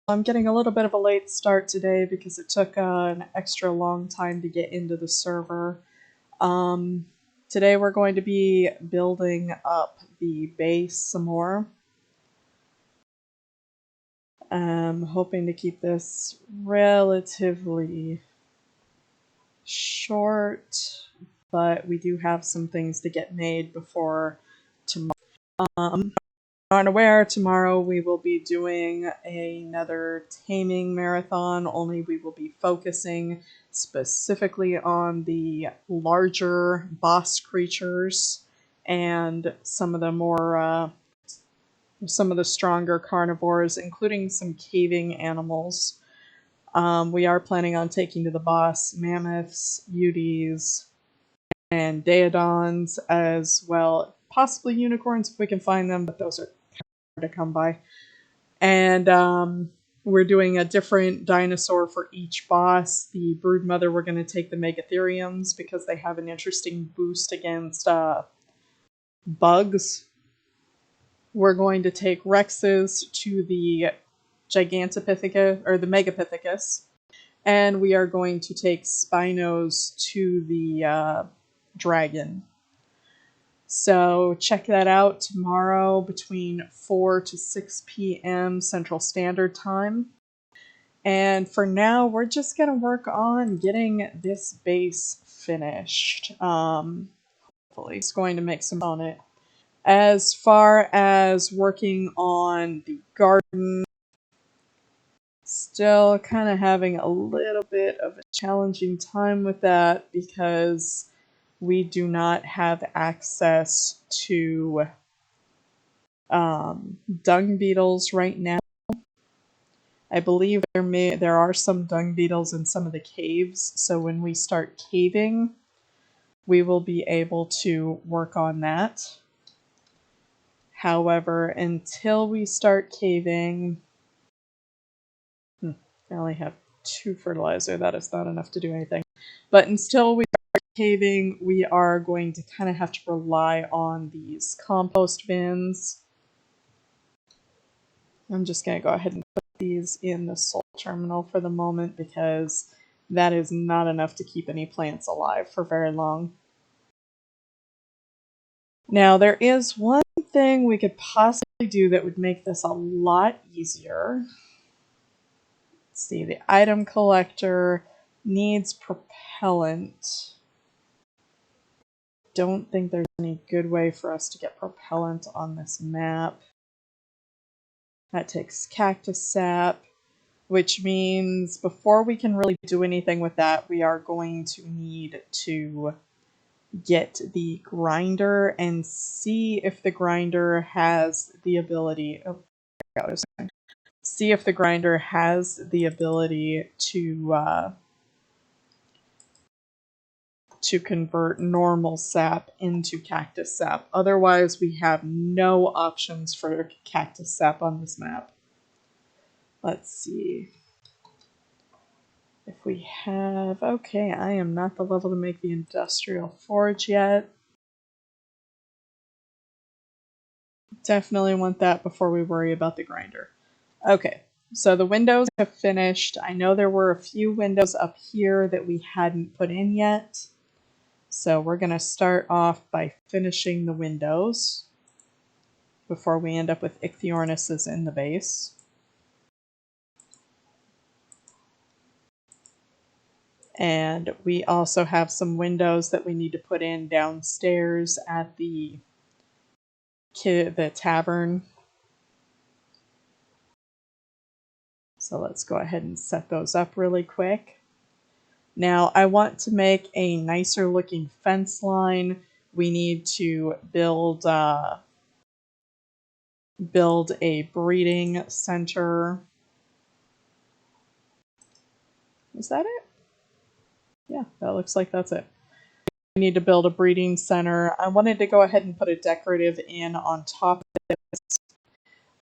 I'm getting a little bit of a late start today because it took an extra long time to get into the server. Today we're going to be building up the base some more. I'm hoping to keep this relatively short, but we do have some things to get made before tomorrow. Aren't aware, tomorrow we will be doing another taming marathon, only we will be focusing specifically on the larger boss creatures and some of the stronger carnivores, including some caving animals. We are planning on taking to the boss mammoths, Uties, and Daedons, as well, possibly unicorns if we can find them, but those are to come by. And we're doing a different dinosaur for each boss. The Broodmother, we're going to take the Megatheriums because they have an interesting boost against bugs. We're going to take Rexes to the Gigantopithecus, or the Megapithecus. And we are going to take Spinos to the dragon. So check that out tomorrow between 4 to 6 p.m. Central Standard Time. And for now, we're just going to work on getting this base finished. Hopefully, it's going to make some on it. As far as working on the garden, still kind of having a little bit of a challenging time with that because we do not have access to dung beetles right now. I believe there are some dung beetles in some of the caves, so when we start caving, we will be able to work on that. However, until we start caving, I only have 2 fertilizer. That is not enough to do anything. But until we start caving, we are going to kind of have to rely on these compost bins. I'm just going to go ahead and put these in the soul terminal for the moment because that is not enough to keep any plants alive for very long. Now, there is one thing we could possibly do that would make this a lot easier. Let's see, the item collector needs propellant. Don't think there's any good way for us to get propellant on this map. That takes cactus sap, which means before we can really do anything with that, we are going to need to get the grinder and see if the grinder has the ability to convert normal sap into cactus sap. Otherwise, we have no options for cactus sap on this map. Let's see. If we have... Okay, I am not the level to make the industrial forge yet. Definitely want that before we worry about the grinder. Okay, so the windows have finished. I know there were a few windows up here that we hadn't put in yet. So we're going to start off by finishing the windows before we end up with ichthyornises in the base. And we also have some windows that we need to put in downstairs at the tavern. So let's go ahead and set those up really quick. Now I want to make a nicer looking fence line. We need to build a breeding center. Is that it? Yeah, that looks like that's it. We need to build a breeding center. I wanted to go ahead and put a decorative in on top of this,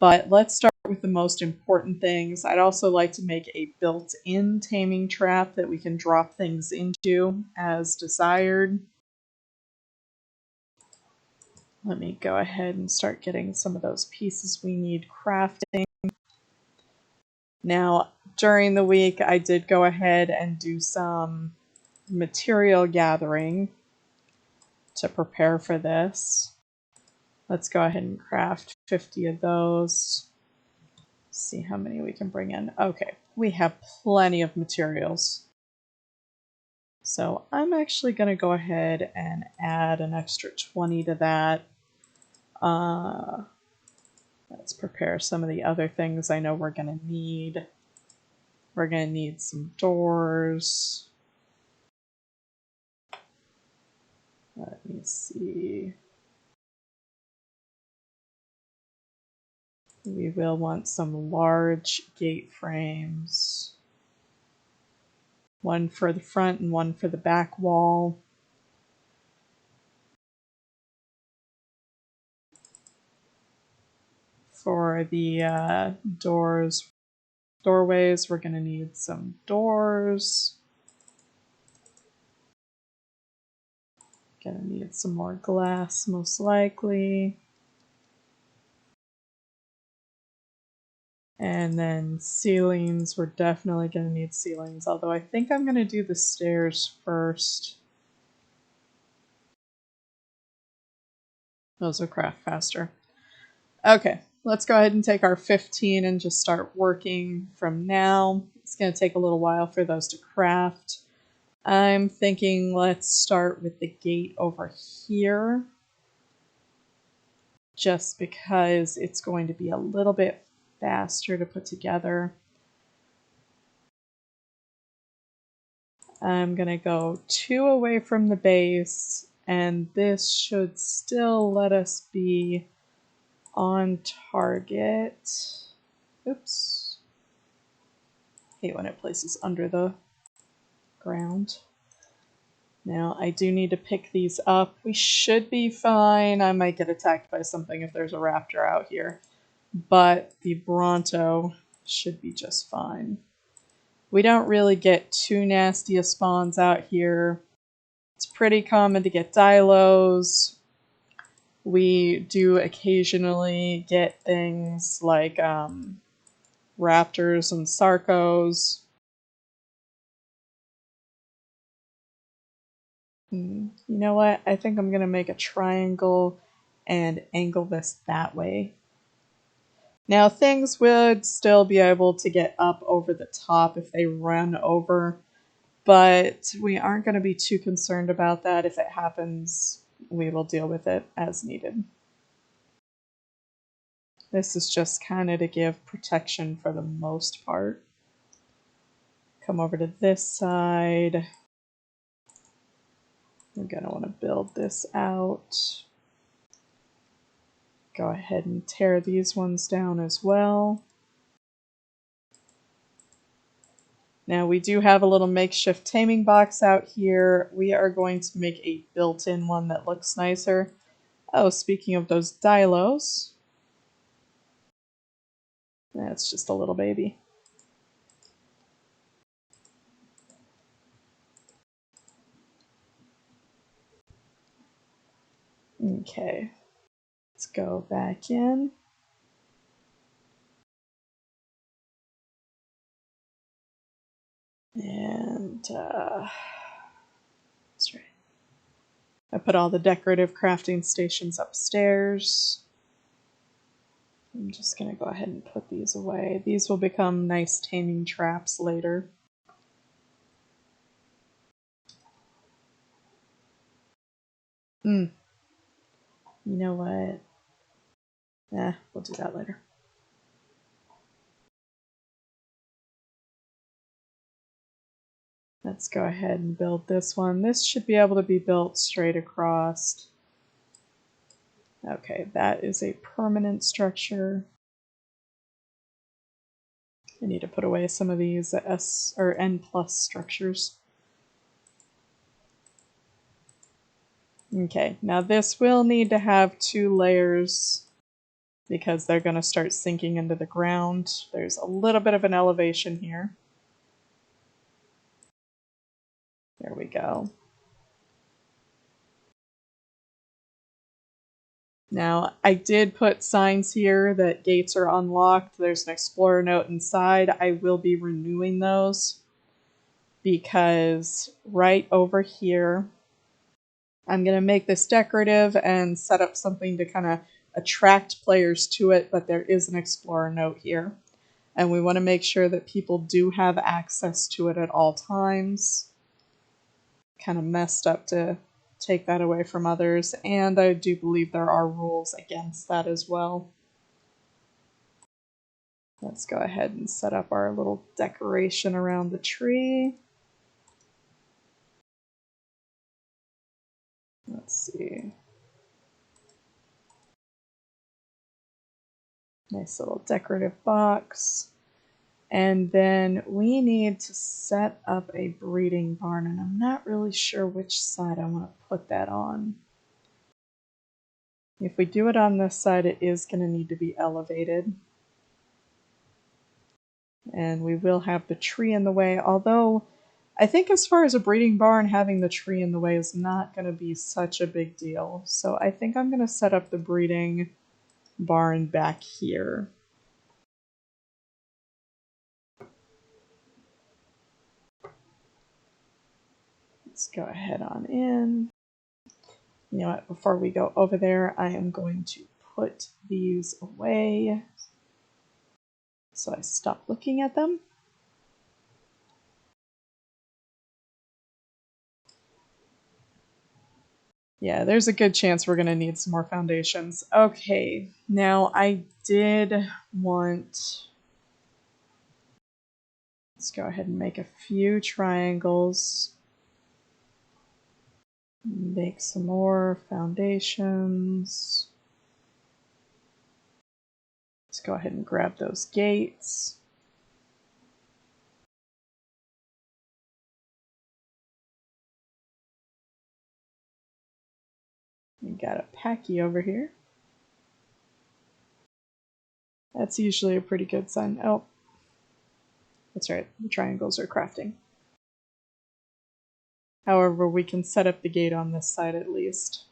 but let's start with the most important things. I'd also like to make a built-in taming trap that we can drop things into as desired. Let me go ahead and start getting some of those pieces we need crafting. Now, during the week, I did go ahead and do some material gathering to prepare for this. Let's go ahead and craft 50 of those. See how many we can bring in. Okay, we have plenty of materials. So I'm actually going to go ahead and add an extra 20 to that. Let's prepare some of the other things I know we're going to need. We're going to need some doors. Let me see. We will want some large gate frames. One for the front and one for the back wall. For the doorways, we're going to need some doors. Going to need some more glass, most likely. And then ceilings, we're definitely going to need ceilings, although I think I'm going to do the stairs first. Those will craft faster. Okay, let's go ahead and take our 15 and just start working from now. It's going to take a little while for those to craft. I'm thinking let's start with the gate over here, just because it's going to be a little bit faster to put together. I'm going to go 2 away from the base, and this should still let us be on target. Oops. Hate when it places under the ground. Now, I do need to pick these up. We should be fine. I might get attacked by something if there's a raptor out here. But the Bronto should be just fine. We don't really get too nasty of spawns out here. It's pretty common to get Dilos. We do occasionally get things like raptors and Sarcos. You know what? I think I'm going to make a triangle and angle this that way. Now, things would still be able to get up over the top if they run over, but we aren't going to be too concerned about that. If it happens, we will deal with it as needed. This is just kind of to give protection for the most part. Come over to this side. We're going to want to build this out. Go ahead and tear these ones down as well. Now we do have a little makeshift taming box out here. We are going to make a built-in one that looks nicer. Oh, speaking of those Dilos. That's just a little baby. Okay. Let's go back in. And, that's right. I put all the decorative crafting stations upstairs. I'm just going to go ahead and put these away. These will become nice taming traps later. You know what? We'll do that later. Let's go ahead and build this one. This should be able to be built straight across. Okay, that is a permanent structure. I need to put away some of these S or N plus structures. Okay, now this will need to have 2 layers because they're going to start sinking into the ground. There's a little bit of an elevation here. There we go. Now, I did put signs here that gates are unlocked. There's an explorer note inside. I will be renewing those because right over here, I'm going to make this decorative and set up something to kind of attract players to it, but there is an explorer note here. And we want to make sure that people do have access to it at all times. Kind of messed up to take that away from others, and I do believe there are rules against that as well. Let's go ahead and set up our little decoration around the tree. Let's see. Nice little decorative box. And then we need to set up a breeding barn, and I'm not really sure which side I want to put that on. If we do it on this side, it is going to need to be elevated. And we will have the tree in the way, although I think as far as a breeding barn, having the tree in the way is not going to be such a big deal. So I think I'm going to set up the breeding barn back here. Let's go ahead on in. You know what, before we go over there, I am going to put these away so I stop looking at them. Yeah, there's a good chance we're going to need some more foundations. Okay, now I did want... Let's go ahead and make a few triangles. Make some more foundations. Let's go ahead and grab those gates. We got a Packy over here. That's usually a pretty good sign. Oh, that's right, the triangles are crafting. However, we can set up the gate on this side at least.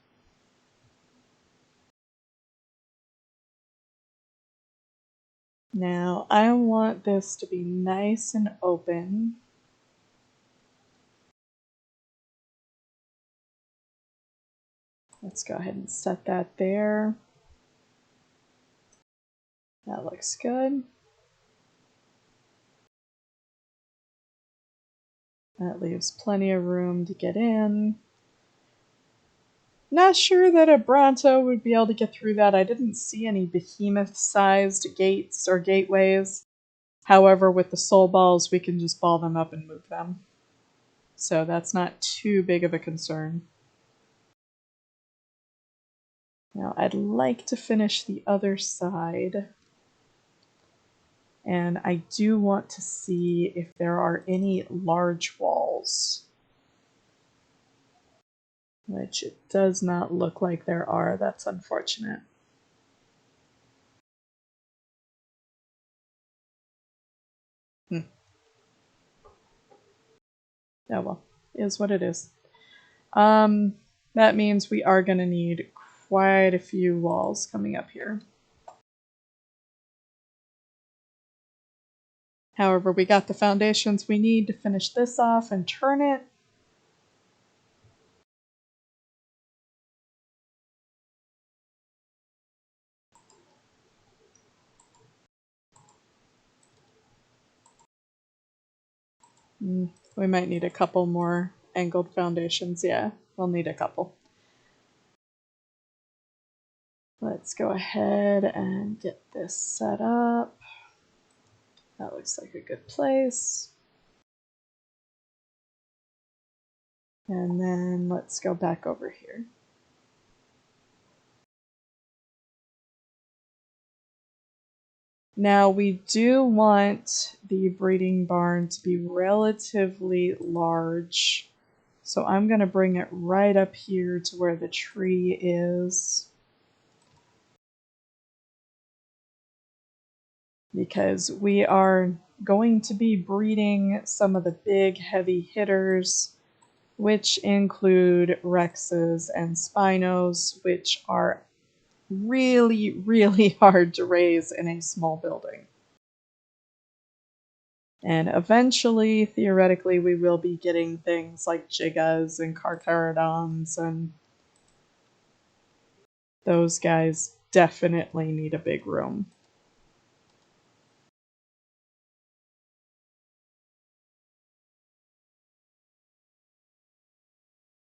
Now, I want this to be nice and open. Let's go ahead and set that there. That looks good. That leaves plenty of room to get in. Not sure that a Bronto would be able to get through that. I didn't see any behemoth-sized gates or gateways. However, with the soul balls, we can just ball them up and move them. So that's not too big of a concern. Now, I'd like to finish the other side. And I do want to see if there are any large walls. Which it does not look like there are. That's unfortunate. Oh well, is what it is. That means we are going to need quite a few walls coming up here. However, we got the foundations we need to finish this off and turn it. We might need a couple more angled foundations. Yeah, we'll need a couple. Let's go ahead and get this set up. That looks like a good place. And then let's go back over here. Now we do want the breeding barn to be relatively large. So I'm going to bring it right up here to where the tree is. Because we are going to be breeding some of the big heavy hitters, which include Rexes and Spinos, which are really, really hard to raise in a small building. And eventually, theoretically, we will be getting things like Gigas and Carcharodons, and those guys definitely need a big room.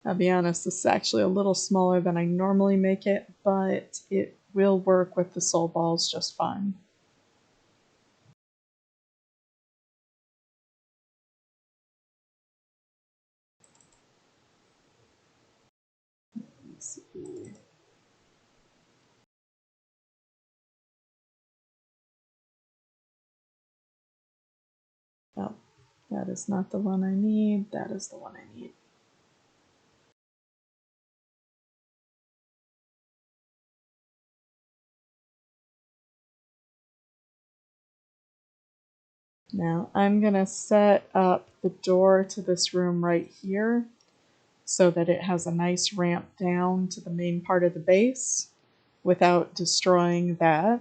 I'll be honest, this is actually a little smaller than I normally make it, but it will work with the soul balls just fine. Let's see. Oh, that is not the one I need. That is the one I need. Now I'm going to set up the door to this room right here so that it has a nice ramp down to the main part of the base without destroying that.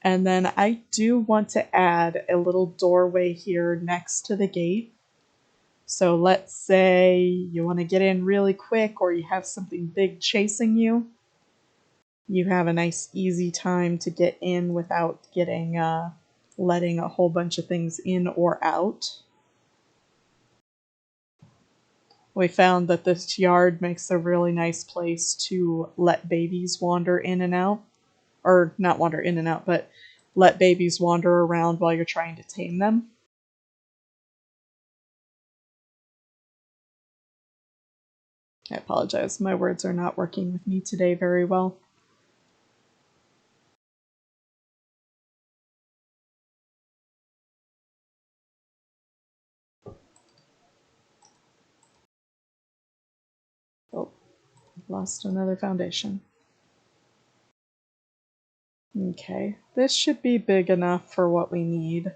And then I do want to add a little doorway here next to the gate. So let's say you want to get in really quick or you have something big chasing you. You have a nice easy time to get in without getting letting a whole bunch of things in or out. We found that this yard makes a really nice place to let babies wander in and out. Or not wander in and out, but let babies wander around while you're trying to tame them. I apologize, my words are not working with me today very well. Oh, lost another foundation. Okay, this should be big enough for what we need.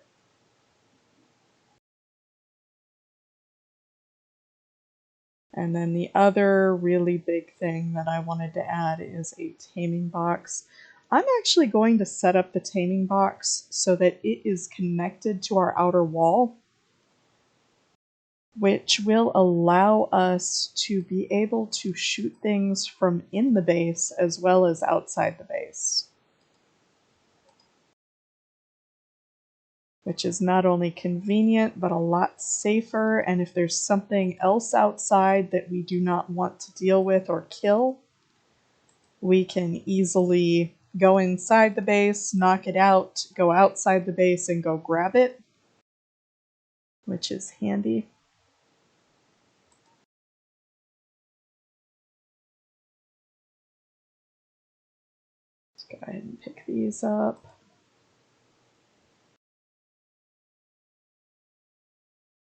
And then the other really big thing that I wanted to add is a taming box. I'm actually going to set up the taming box so that it is connected to our outer wall, which will allow us to be able to shoot things from in the base as well as outside the base. Which is not only convenient, but a lot safer, and if there's something else outside that we do not want to deal with or kill, we can easily go inside the base, knock it out, go outside the base, and go grab it, which is handy. Let's go ahead and pick these up.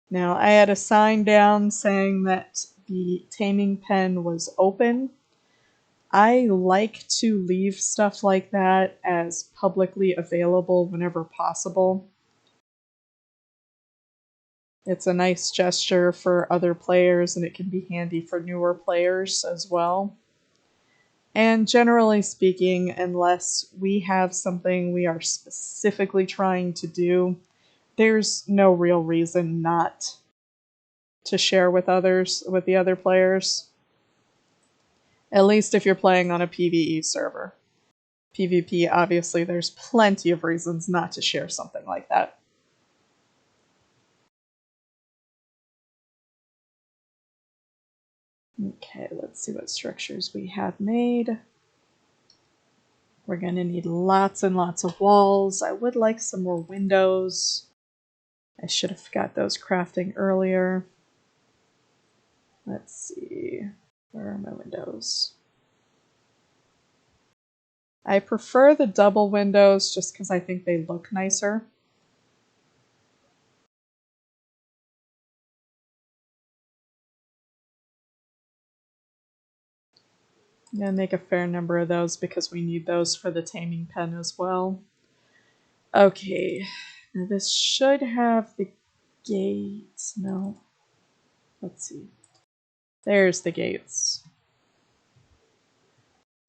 Now, I had a sign down saying that the taming pen was open. I like to leave stuff like that as publicly available whenever possible. It's a nice gesture for other players, and it can be handy for newer players as well. And generally speaking, unless we have something we are specifically trying to do, there's no real reason not to share with others, with the other players. At least if you're playing on a PvE server. PvP, obviously, there's plenty of reasons not to share something like that. Okay, let's see what structures we have made. We're going to need lots and lots of walls. I would like some more windows. I should have got those crafting earlier. Let's see. Where are my windows? I prefer the double windows just because I think they look nicer. I'm going to make a fair number of those because we need those for the taming pen as well. Okay, now this should have the gates. No. Let's see. There's the gates.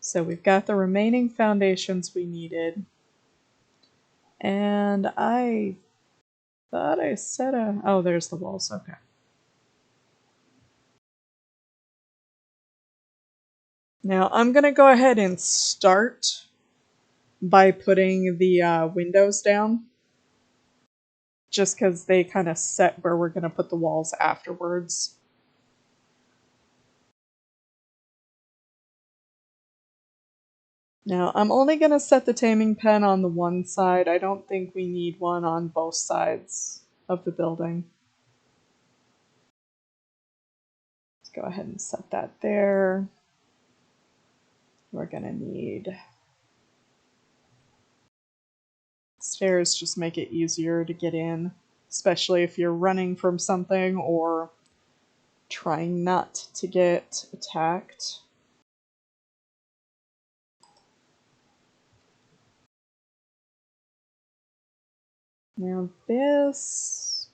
So we've got the remaining foundations we needed. And I thought I said oh, there's the walls, okay. Now I'm gonna go ahead and start by putting the windows down. Just because they kind of set where we're gonna put the walls afterwards. Now, I'm only going to set the taming pen on the one side. I don't think we need one on both sides of the building. Let's go ahead and set that there. We're going to need stairs, just make it easier to get in, especially if you're running from something or trying not to get attacked. Now this...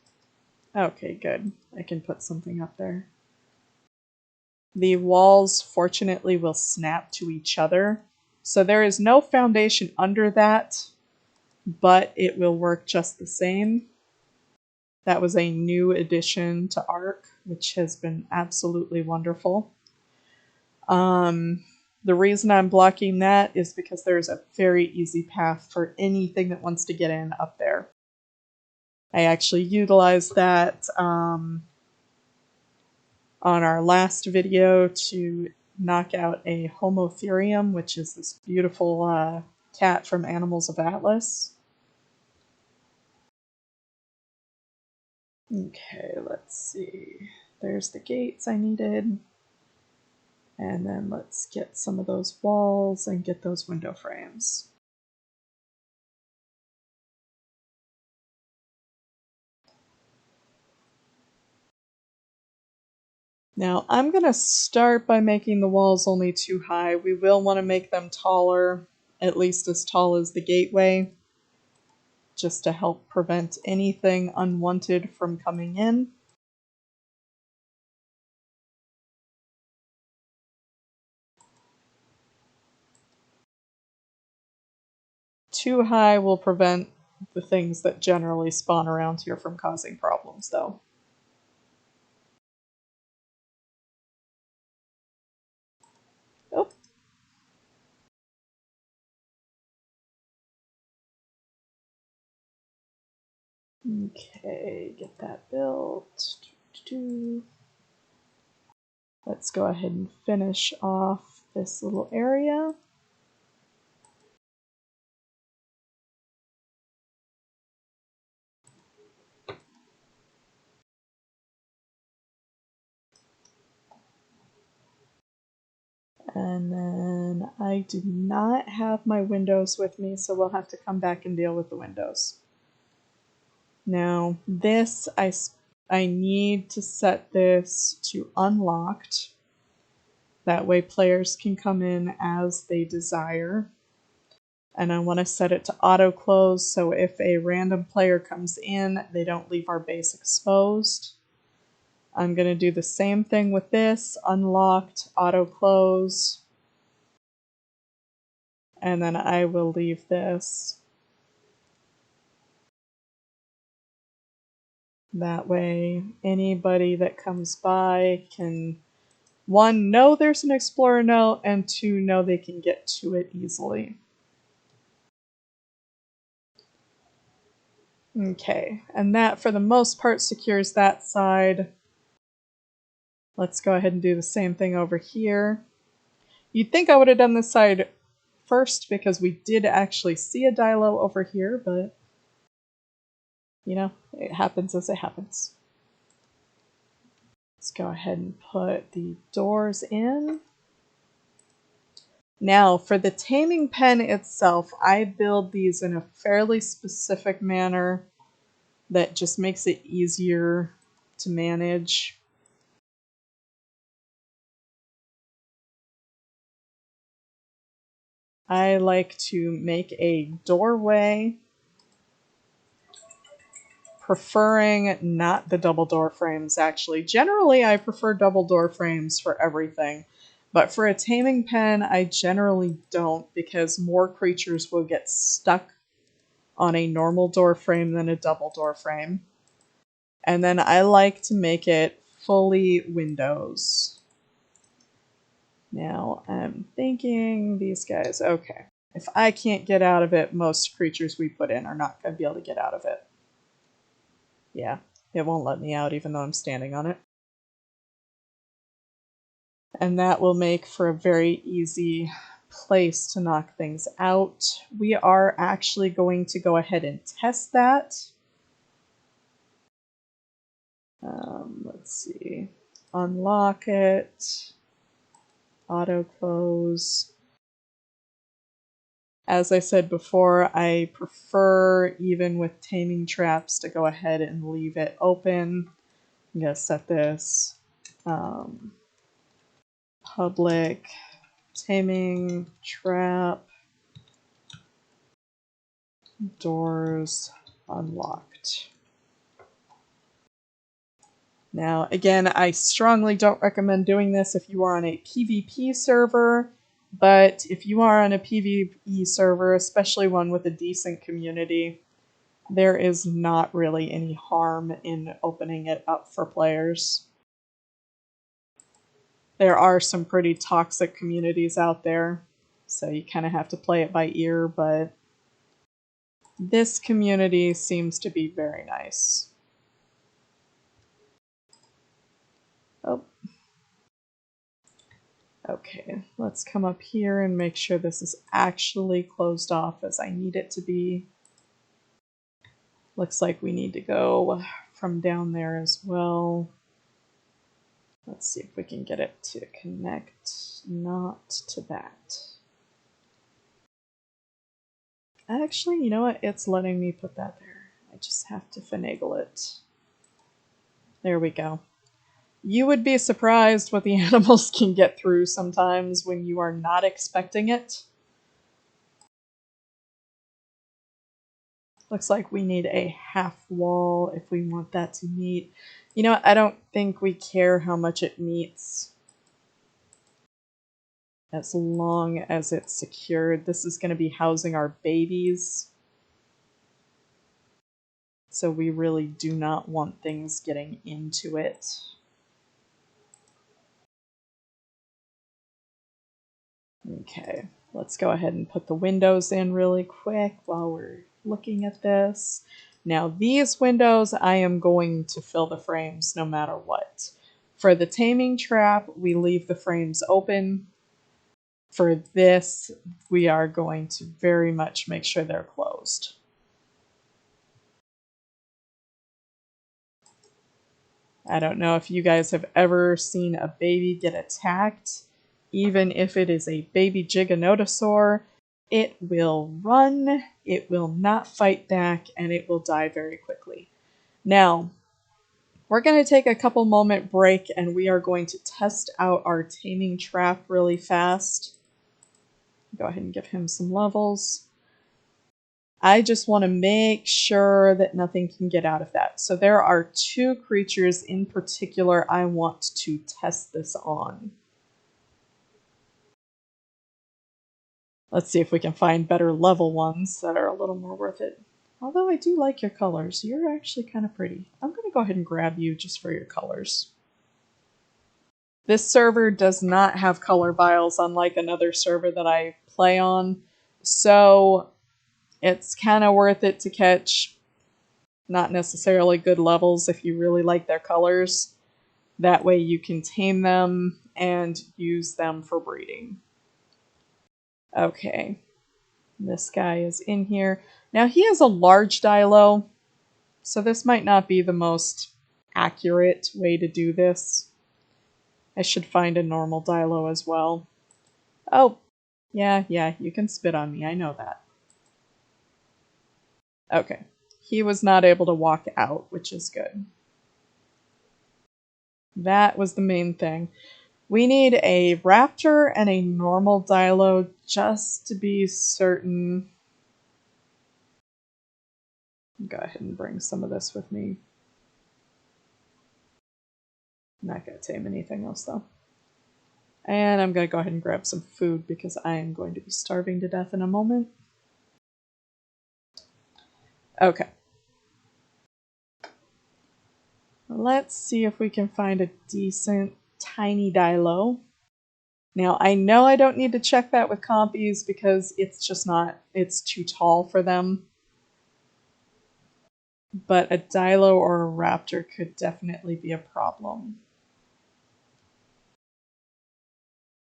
Okay, good. I can put something up there. The walls, fortunately, will snap to each other. So there is no foundation under that, but it will work just the same. That was a new addition to ARK, which has been absolutely wonderful. The reason I'm blocking that is because there's a very easy path for anything that wants to get in up there. I actually utilized that on our last video to knock out a Homotherium, which is this beautiful cat from Animals of Atlas. Okay, let's see. There's the gates I needed. And then let's get some of those walls and get those window frames. Now I'm going to start by making the walls only too high. We will want to make them taller, at least as tall as the gateway, just to help prevent anything unwanted from coming in. Too high will prevent the things that generally spawn around here from causing problems, though. Oh. Okay, get that built. Let's go ahead and finish off this little area. And then I do not have my windows with me, so we'll have to come back and deal with the windows. Now, this, I need to set this to unlocked. That way players can come in as they desire. And I want to set it to auto close, so if a random player comes in, they don't leave our base exposed. I'm going to do the same thing with this, unlocked, auto close. And then I will leave this. That way, anybody that comes by can, one, know there's an explorer note, and two, know they can get to it easily. Okay, and that, for the most part, secures that side. Let's go ahead and do the same thing over here. You'd think I would have done this side first because we did actually see a Dilo over here, but, you know, it happens as it happens. Let's go ahead and put the doors in. Now, for the taming pen itself, I build these in a fairly specific manner that just makes it easier to manage. I like to make a doorway, preferring not the double door frames, actually. Generally, I prefer double door frames for everything. But for a taming pen, I generally don't, because more creatures will get stuck on a normal door frame than a double door frame. And then I like to make it fully windows. Now I'm thinking these guys, okay. If I can't get out of it, most creatures we put in are not going to be able to get out of it. Yeah, it won't let me out even though I'm standing on it. And that will make for a very easy place to knock things out. We are actually going to go ahead and test that. Let's see. Unlock it. Auto close. As I said before, I prefer, even with taming traps, to go ahead and leave it open. I'm going to set this public taming trap doors unlocked. Now, again, I strongly don't recommend doing this if you are on a PvP server, but if you are on a PvE server, especially one with a decent community, there is not really any harm in opening it up for players. There are some pretty toxic communities out there, so you kind of have to play it by ear, but this community seems to be very nice. Oh. Okay, let's come up here and make sure this is actually closed off as I need it to be. Looks like we need to go from down there as well. Let's see if we can get it to connect not to that. Actually, you know what? It's letting me put that there. I just have to finagle it. There we go. You would be surprised what the animals can get through sometimes when you are not expecting it. Looks like we need a half wall if we want that to meet. You know, I don't think we care how much it meets, as long as it's secured. This is going to be housing our babies, so we really do not want things getting into it. Okay, let's go ahead and put the windows in really quick while we're looking at this. Now these windows, I am going to fill the frames no matter what. For the taming trap, we leave the frames open. For this, we are going to very much make sure they're closed. I don't know if you guys have ever seen a baby get attacked. Even if it is a baby Giganotosaur, it will run, it will not fight back, and it will die very quickly. Now, we're going to take a couple moment break and we are going to test out our taming trap really fast. Go ahead and give him some levels. I just want to make sure that nothing can get out of that. So there are two creatures in particular I want to test this on. Let's see if we can find better level ones that are a little more worth it. Although I do like your colors. You're actually kind of pretty. I'm going to go ahead and grab you just for your colors. This server does not have color vials, unlike another server that I play on. So it's kind of worth it to catch not necessarily good levels if you really like their colors. That way you can tame them and use them for breeding. Okay. This guy is in here. Now he has a large dilo, so this might not be the most accurate way to do this. I should find a normal dilo as well. Oh, yeah, you can spit on me, I know that. Okay, he was not able to walk out, which is good. That was the main thing. We need a raptor and a normal dilo just to be certain. Go ahead and bring some of this with me. Not gonna tame anything else though. And I'm going to go ahead and grab some food because I am going to be starving to death in a moment. Okay. Let's see if we can find a decent tiny dilo. Now, I know I don't need to check that with compies because it's just not, it's too tall for them. But a dilo or a raptor could definitely be a problem.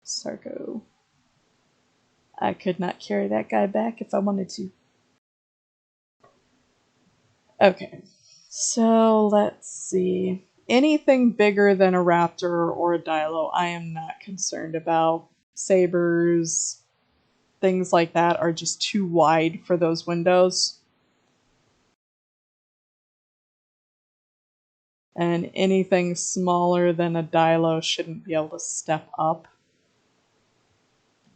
Sarko. I could not carry that guy back if I wanted to. Okay, so let's see. Anything bigger than a raptor or a dilo, I am not concerned about. Sabers, things like that are just too wide for those windows. And anything smaller than a dilo shouldn't be able to step up.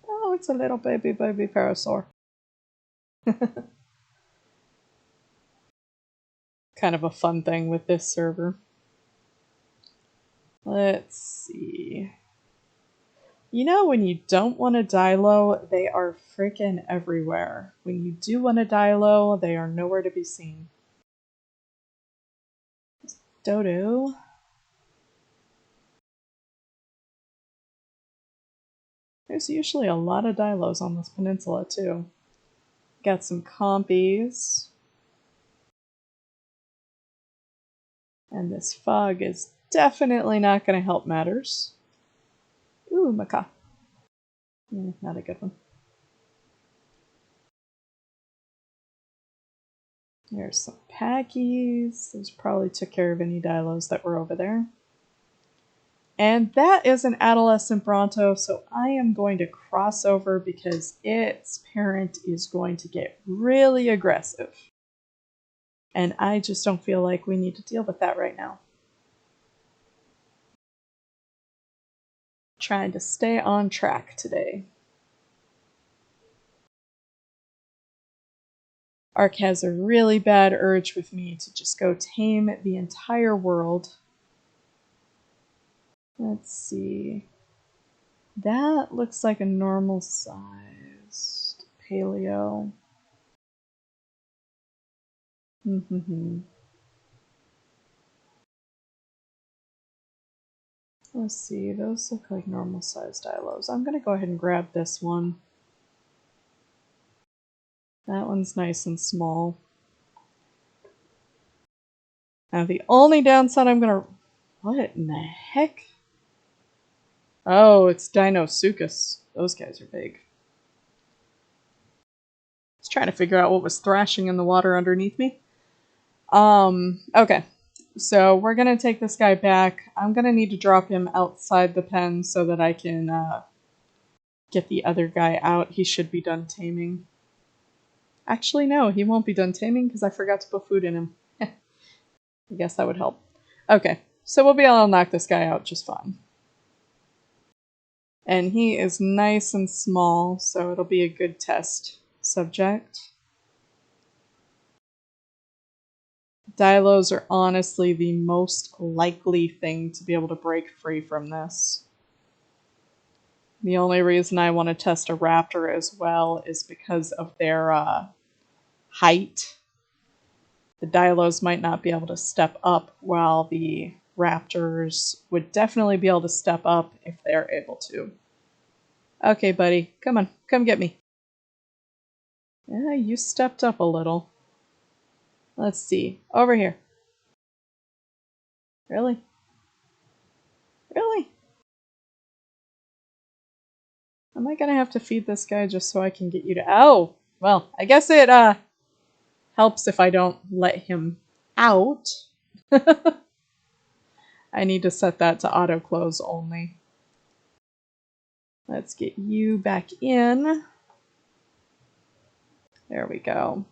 Oh, it's a little baby parasaur. Kind of a fun thing with this server. Let's see. You know, when you don't want to die low, they are freaking everywhere. When you do want to die low, they are nowhere to be seen. Dodo. There's usually a lot of dilos on this peninsula, too. Got some compies. And this fog is definitely not going to help matters. Ooh, macaw. Not a good one. There's some packies. Those probably took care of any dilos that were over there. And that is an adolescent Bronto, so I am going to cross over because its parent is going to get really aggressive. And I just don't feel like we need to deal with that right now. Trying to stay on track today. ARK has a really bad urge with me to just go tame the entire world. Let's see. That looks like a normal sized paleo. Let's see, those look like normal sized dilos. I'm gonna go ahead and grab this one. That one's nice and small. Now the only downside I'm gonna... What in the heck? Oh, it's Dinosuchus. Those guys are big. I was trying to figure out what was thrashing in the water underneath me. Okay. So we're gonna take this guy back. I'm gonna need to drop him outside the pen so that I can get the other guy out. He should be done taming. Actually, no, he won't be done taming because I forgot to put food in him. I guess that would help. Okay, so we'll be able to knock this guy out just fine. And he is nice and small, so it'll be a good test subject. Dilos are honestly the most likely thing to be able to break free from this. The only reason I want to test a raptor as well is because of their height. The Dilos might not be able to step up, while the raptors would definitely be able to step up if they're able to. Okay, buddy, come on, come get me. Yeah, you stepped up a little. Let's see, over here. Really? Really? Am I gonna have to feed this guy just so I can get you to... Oh! Well, I guess it, helps if I don't let him out. I need to set that to auto close only. Let's get you back in. There we go.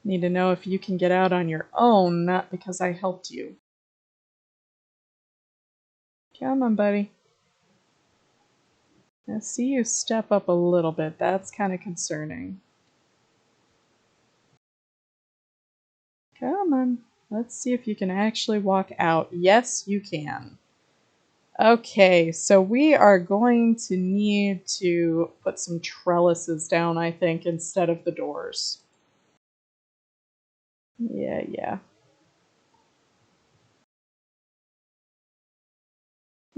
Need to know if you can get out on your own, not because I helped you. Come on, buddy. I see you step up a little bit. That's kind of concerning. Come on. Let's see if you can actually walk out. Yes, you can. Okay, so we are going to need to put some trellises down, I think, instead of the doors. Yeah.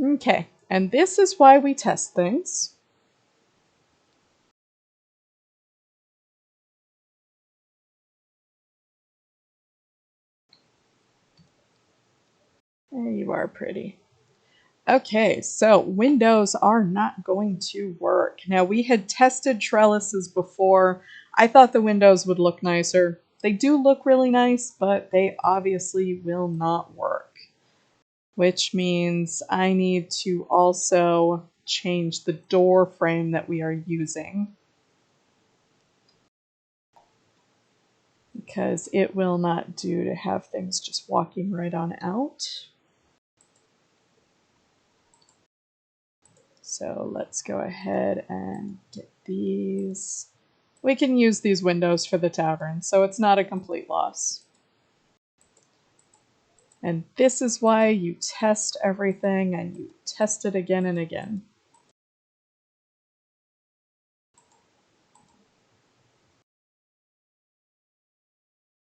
Okay, and this is why we test things. There you are, pretty. Okay, so windows are not going to work. Now, we had tested trellises before. I thought the windows would look nicer. They do look really nice, but they obviously will not work. Which means I need to also change the door frame that we are using. Because it will not do to have things just walking right on out. So let's go ahead and get these. We can use these windows for the tavern, so it's not a complete loss. And this is why you test everything and you test it again and again.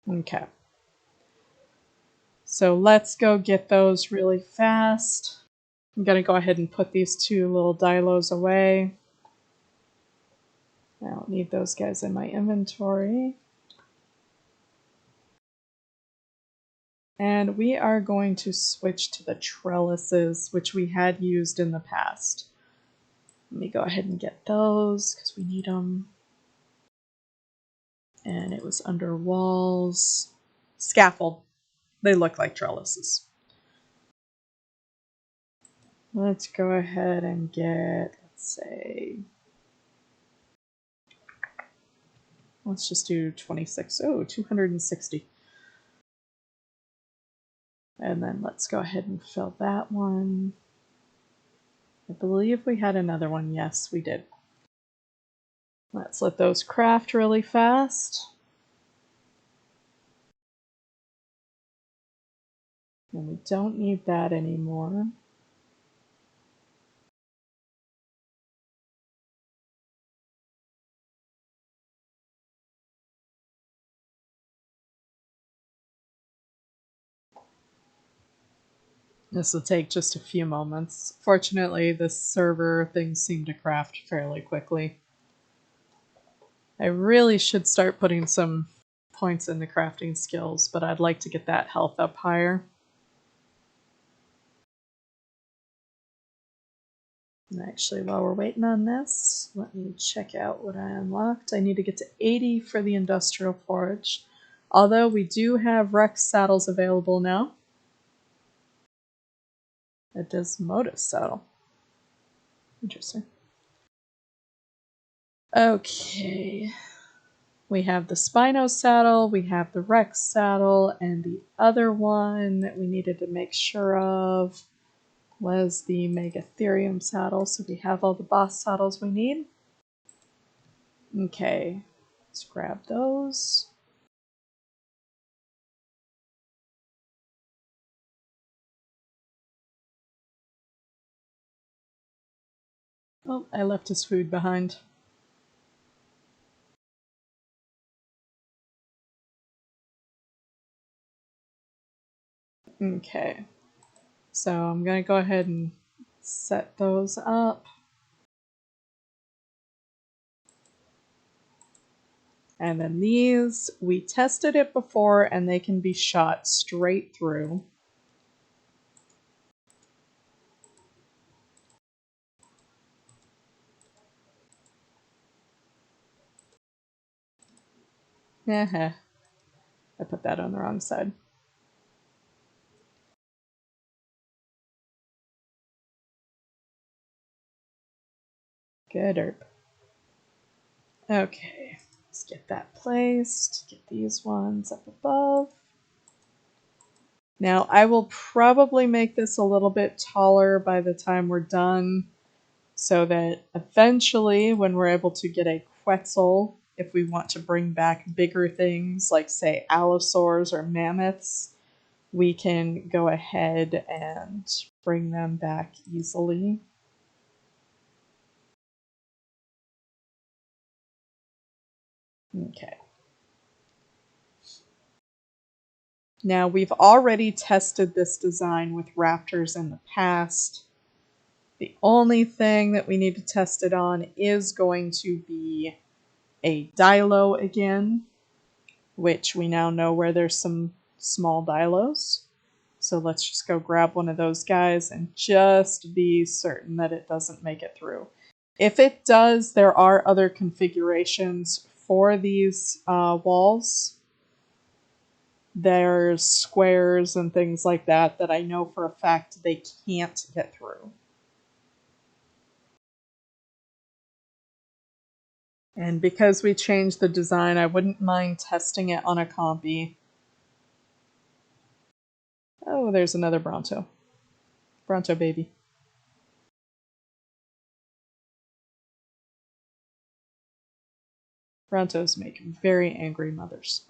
Okay. So let's go get those really fast. I'm going to go ahead and put these two little dilos away. I don't need those guys in my inventory. And we are going to switch to the trellises, which we had used in the past. Let me go ahead and get those, because we need them. And it was under walls. Scaffold. They look like trellises. Let's go ahead and get, let's just do 26. Oh, 260. And then let's go ahead and fill that one. I believe we had another one. Yes, we did. Let's let those craft really fast. And we don't need that anymore. This will take just a few moments. Fortunately, this server things seem to craft fairly quickly. I really should start putting some points in the crafting skills, but I'd like to get that health up higher. And actually, while we're waiting on this, let me check out what I unlocked. I need to get to 80 for the industrial forge. Although we do have Rex saddles available now. It does Modus saddle. Interesting. Okay. We have the Spino saddle, we have the Rex saddle, and the other one that we needed to make sure of was the Megatherium saddle. So we have all the boss saddles we need. Okay, let's grab those. Oh, I left his food behind. Okay, so I'm gonna go ahead and set those up. And then these, we tested it before and they can be shot straight through. I put that on the wrong side. Good herb. Okay, let's get that placed. Get these ones up above. Now, I will probably make this a little bit taller by the time we're done, so that eventually, when we're able to get a Quetzal, if we want to bring back bigger things like, say, allosaurs or mammoths, we can go ahead and bring them back easily. Okay. Now, we've already tested this design with raptors in the past. The only thing that we need to test it on is going to be a dilo again, which we now know where there's some small dilos. So let's just go grab one of those guys and just be certain that it doesn't make it through. If it does, there are other configurations for these walls. There's squares and things like that that I know for a fact they can't get through. And because we changed the design, I wouldn't mind testing it on a compy. Oh, there's another Bronto. Bronto baby. Brontos make very angry mothers.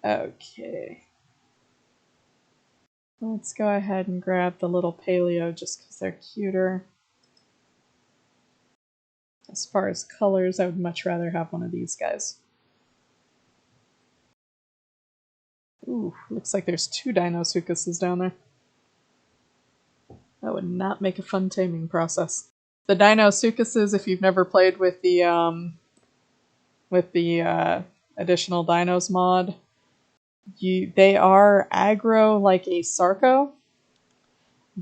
Okay. Let's go ahead and grab the little paleo just because they're cuter. As far as colors, I would much rather have one of these guys. Ooh, looks like there's 2 Dinosuchuses down there. That would not make a fun taming process. The Dinosuchuses, if you've never played with the additional dinos mod, they are aggro like a Sarco,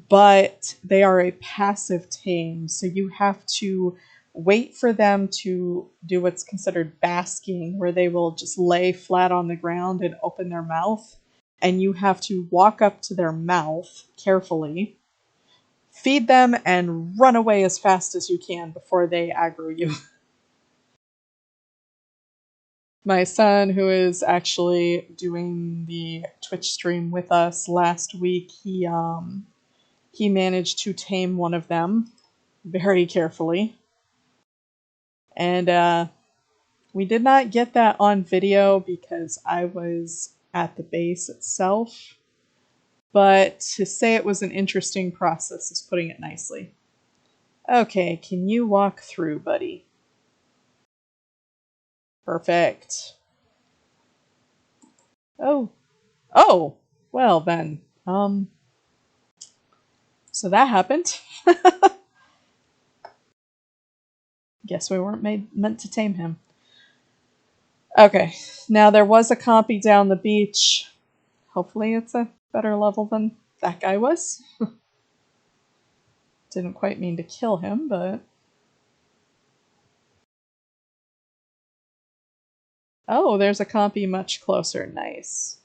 but they are a passive tame, so you have to wait for them to do what's considered basking, where they will just lay flat on the ground and open their mouth, and you have to walk up to their mouth carefully, feed them, and run away as fast as you can before they aggro you. My son, who is actually doing the Twitch stream with us last week, he managed to tame one of them very carefully. And we did not get that on video because I was at the base itself. But to say it was an interesting process is putting it nicely. Okay, can you walk through, buddy? Perfect. Oh. Oh! Well then. So that happened. Guess we weren't meant to tame him. Okay, now there was a compy down the beach. Hopefully it's a better level than that guy was. Didn't quite mean to kill him, but... Oh, there's a compy much closer. Nice.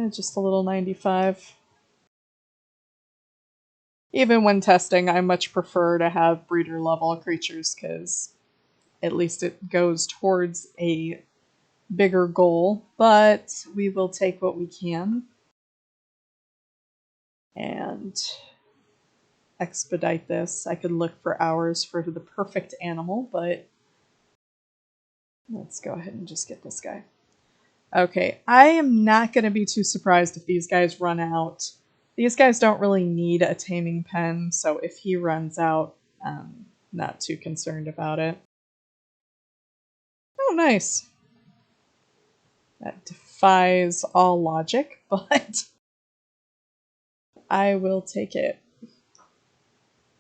Just a little 95. Even when testing, I much prefer to have breeder level creatures because at least it goes towards a bigger goal, but we will take what we can and expedite this. I could look for hours for the perfect animal, but let's go ahead and just get this guy. Okay, I am not going to be too surprised if these guys run out. These guys don't really need a taming pen, so if he runs out, I'm not too concerned about it. Oh, nice. That defies all logic, but I will take it.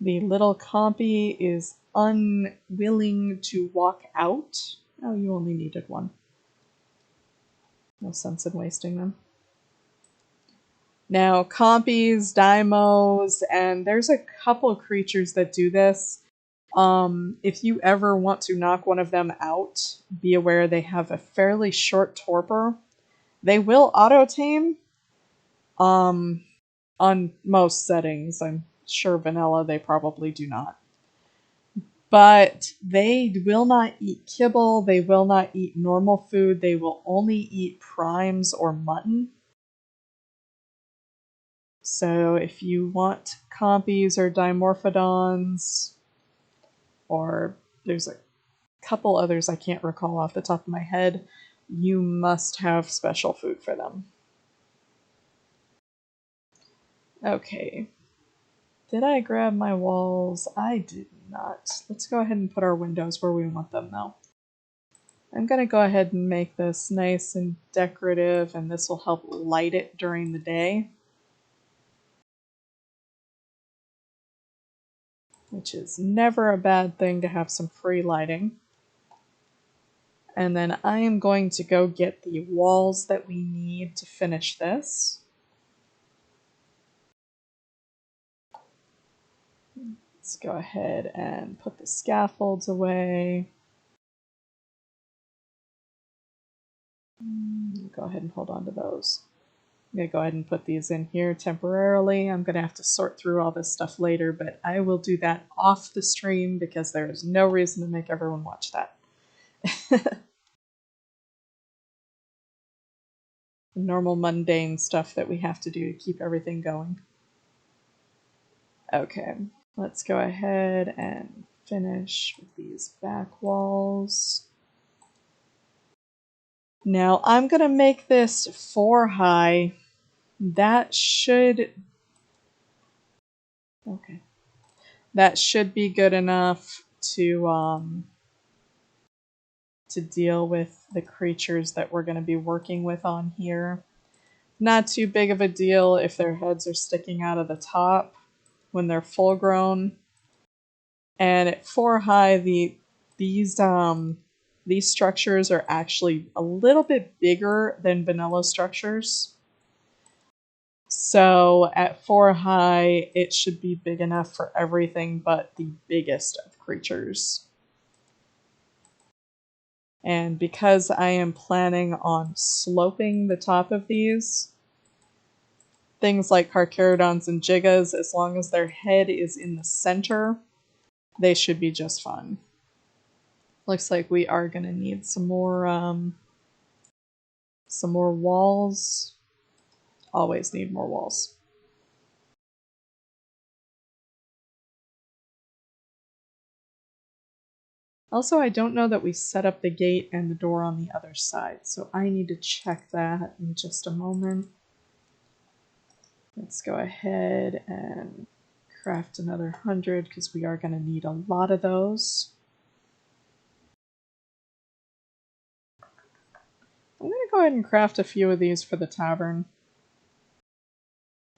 The little compy is unwilling to walk out. Oh, you only needed one. No sense in wasting them. Now, compies, daimos, and there's a couple of creatures that do this. If you ever want to knock one of them out, be aware they have a fairly short torpor. They will auto-tame on most settings. I'm sure vanilla they probably do not. But they will not eat kibble, they will not eat normal food, they will only eat primes or mutton. So if you want compies or dimorphodons, or there's a couple others I can't recall off the top of my head, you must have special food for them. Okay. Did I grab my walls? I did not. Let's go ahead and put our windows where we want them now. I'm going to go ahead and make this nice and decorative, and this will help light it during the day, which is never a bad thing to have some free lighting. And then I am going to go get the walls that we need to finish this. Let's go ahead and put the scaffolds away. Go ahead and hold on to those. I'm going to go ahead and put these in here temporarily. I'm going to have to sort through all this stuff later, but I will do that off the stream because there is no reason to make everyone watch that. Normal mundane stuff that we have to do to keep everything going. Okay, let's go ahead and finish with these back walls. Now I'm going to make this 4 high. That should... Okay. That should be good enough to deal with the creatures that we're going to be working with on here. Not too big of a deal if their heads are sticking out of the top when they're full grown. And at 4 high, these structures are actually a little bit bigger than vanilla structures. So at 4 high, it should be big enough for everything but the biggest of creatures. And because I am planning on sloping the top of these, things like Carcharodons and Gigas, as long as their head is in the center, they should be just fine. Looks like we are going to need some more walls. Always need more walls. Also, I don't know that we set up the gate and the door on the other side, so I need to check that in just a moment. Let's go ahead and craft another 100 because we are going to need a lot of those. I'm going to go ahead and craft a few of these for the tavern.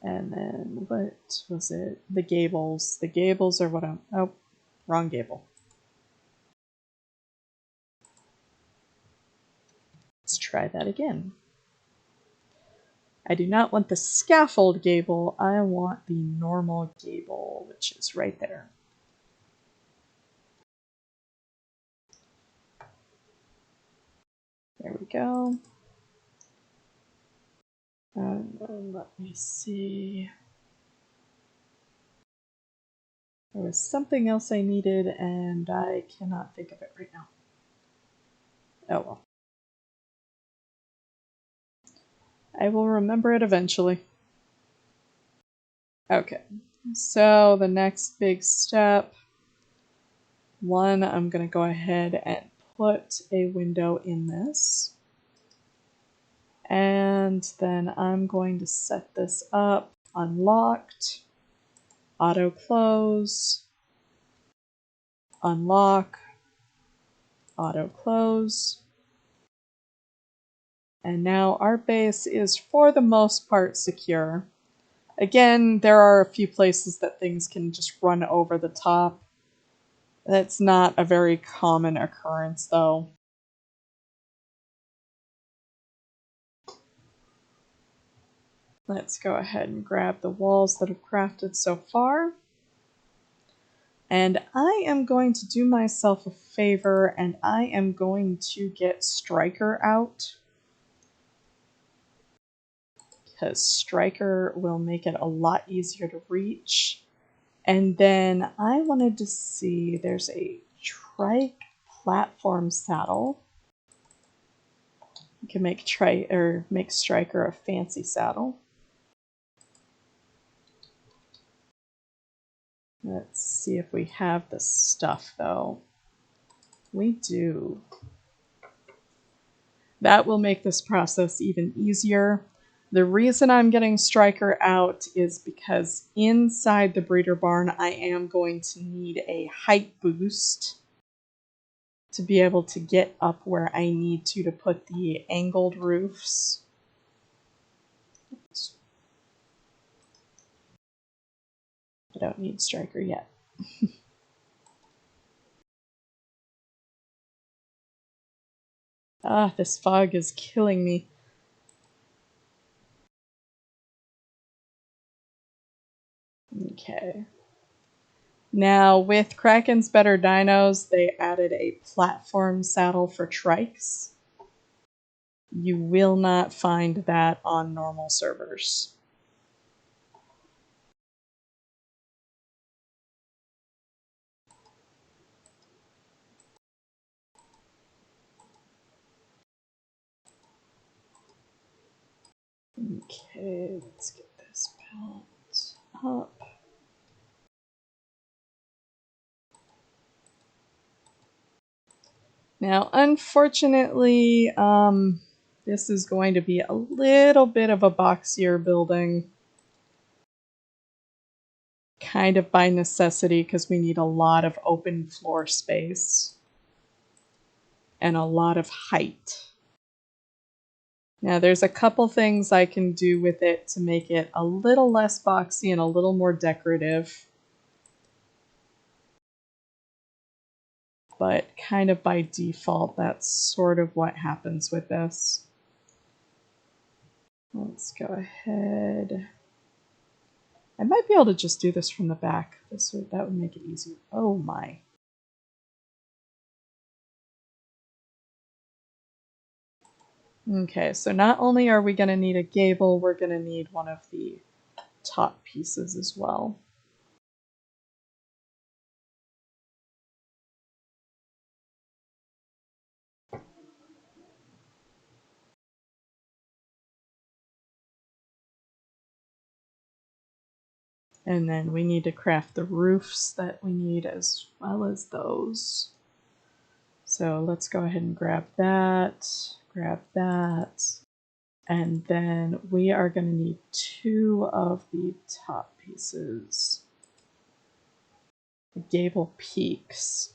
And then, what was it? The gables. The gables are what I'm... Oh, wrong gable. Let's try that again. I do not want the scaffold gable. I want the normal gable, which is right there. There we go. Let me see. There was something else I needed, and I cannot think of it right now. Oh well. I will remember it eventually. Okay, so the next big step. One, I'm going to go ahead and put a window in this. And then I'm going to set this up unlocked, auto close, unlock, auto close. And now our base is for the most part secure. Again, there are a few places that things can just run over the top. That's not a very common occurrence though. Let's go ahead and grab the walls that I've crafted so far. And I am going to do myself a favor and I am going to get Striker out. Because Striker will make it a lot easier to reach. And then I wanted to see, there's a trike platform saddle. You can make Striker a fancy saddle. Let's see if we have the stuff though. We do. That will make this process even easier. The reason I'm getting Striker out is because inside the breeder barn I am going to need a height boost to be able to get up where I need to put the angled roofs. I don't need Striker yet. Ah, this fog is killing me. Okay. Now, with Kraken's Better Dinos, they added a platform saddle for trikes. You will not find that on normal servers. Okay, let's get this built up. Now, unfortunately, this is going to be a little bit of a boxier building. Kind of by necessity, because we need a lot of open floor space. And a lot of height. Now, there's a couple things I can do with it to make it a little less boxy and a little more decorative. But kind of by default, that's sort of what happens with this. Let's go ahead. I might be able to just do this from the back. That would make it easier. Oh my. Okay, so not only are we going to need a gable, we're going to need one of the top pieces as well. And then we need to craft the roofs that we need as well as those. So let's go ahead and grab that, and then we are going to need 2 of the top pieces. The gable peaks.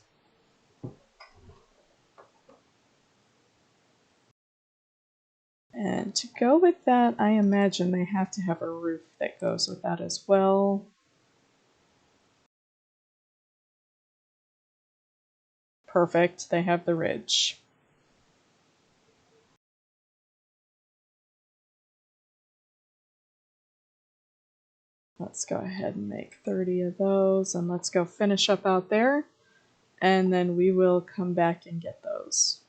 And to go with that, I imagine they have to have a roof that goes with that as well. Perfect, they have the ridge. Let's go ahead and make 30 of those, and let's go finish up out there, and then we will come back and get those.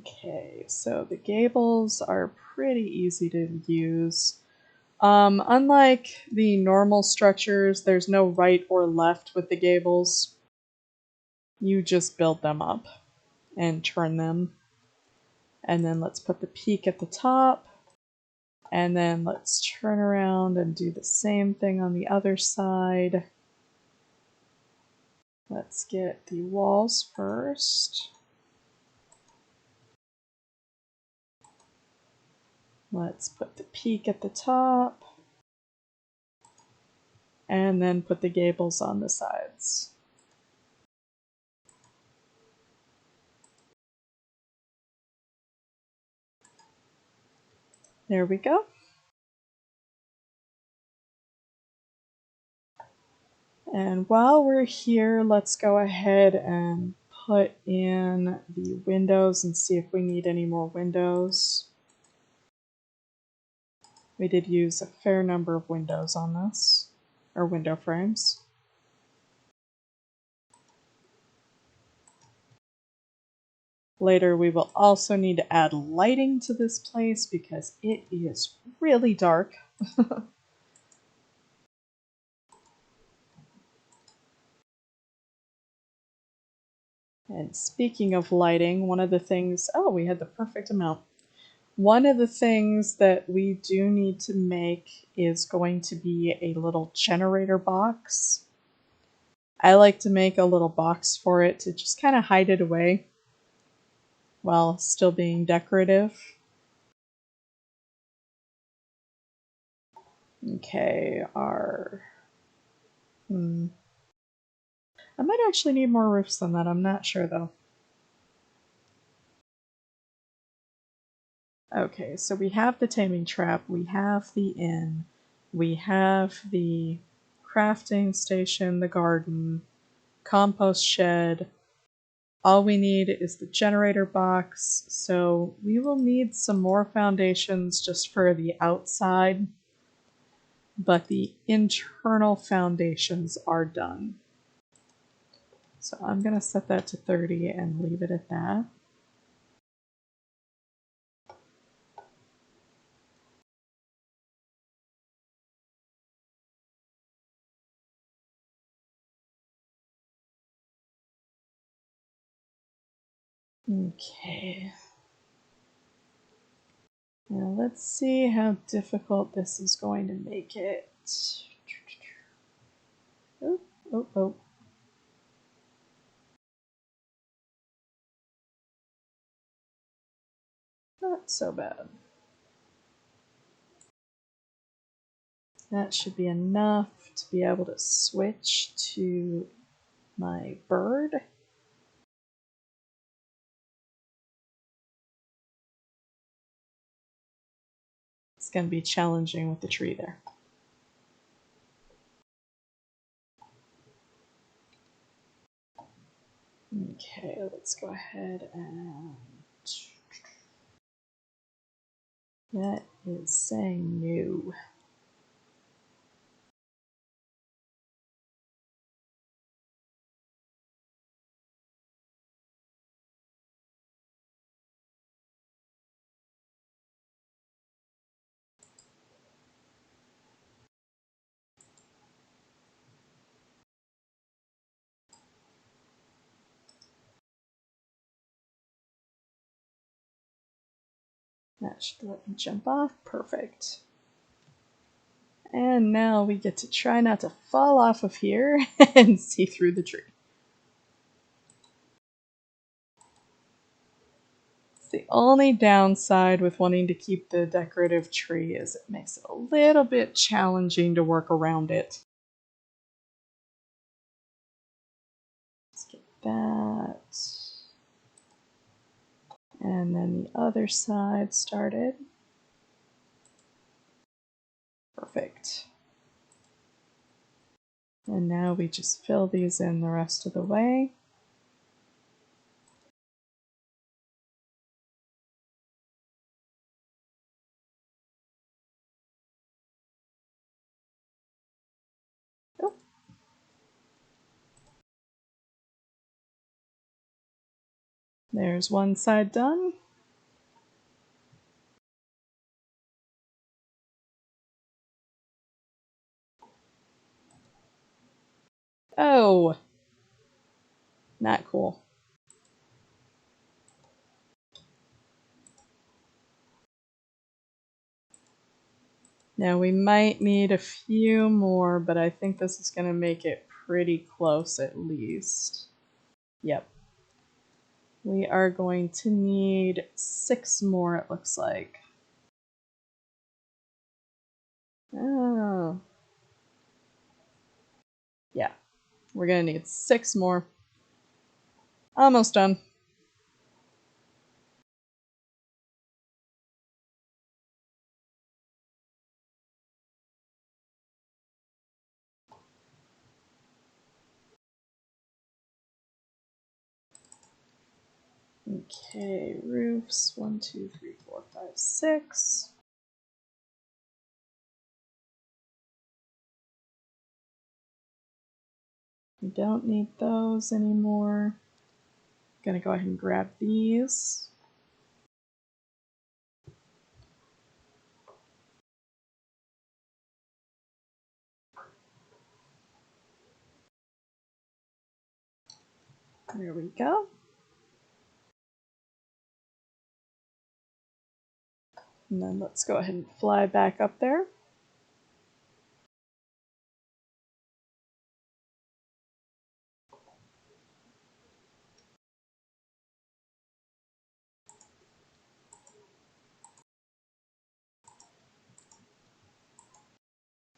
Okay, so the gables are pretty easy to use. Unlike the normal structures, there's no right or left with the gables. You just build them up and turn them. And then let's put the peak at the top. And then let's turn around and do the same thing on the other side. Let's get the walls first. Let's put the peak at the top. And then put the gables on the sides. There we go. And while we're here, let's go ahead and put in the windows and see if we need any more windows. We did use a fair number of windows on this, or window frames. Later we will also need to add lighting to this place because it is really dark. And speaking of lighting, one of the things, oh, we had the perfect amount. One of the things that we do need to make is going to be a little generator box. I like to make a little box for it to just kind of hide it away while still being decorative. Okay, I might actually need more roofs than that, I'm not sure though. Okay, so we have the taming trap, we have the inn, we have the crafting station, the garden, compost shed. All we need is the generator box, so we will need some more foundations just for the outside, but the internal foundations are done. So I'm going to set that to 30 and leave it at that. Okay. Now let's see how difficult this is going to make it. Oh, oh, oh. Not so bad. That should be enough to be able to switch to my bird. It's going to be challenging with the tree there. Okay, let's go ahead and... That is saying no. That should let me jump off. Perfect. And now we get to try not to fall off of here and see through the tree. It's the only downside with wanting to keep the decorative tree is it makes it a little bit challenging to work around it. Let's get that. And then the other side started. Perfect. And now we just fill these in the rest of the way. Oh. There's one side done. Oh, not cool. Now we might need a few more, but I think this is going to make it pretty close at least. Yep. We are going to need 6 more, it looks like. Oh. Yeah, we're going to need 6 more. Almost done. Okay, roofs. 1, 2, 3, 4, 5, 6. We don't need those anymore. Gonna go ahead and grab these. There we go. And then let's go ahead and fly back up there.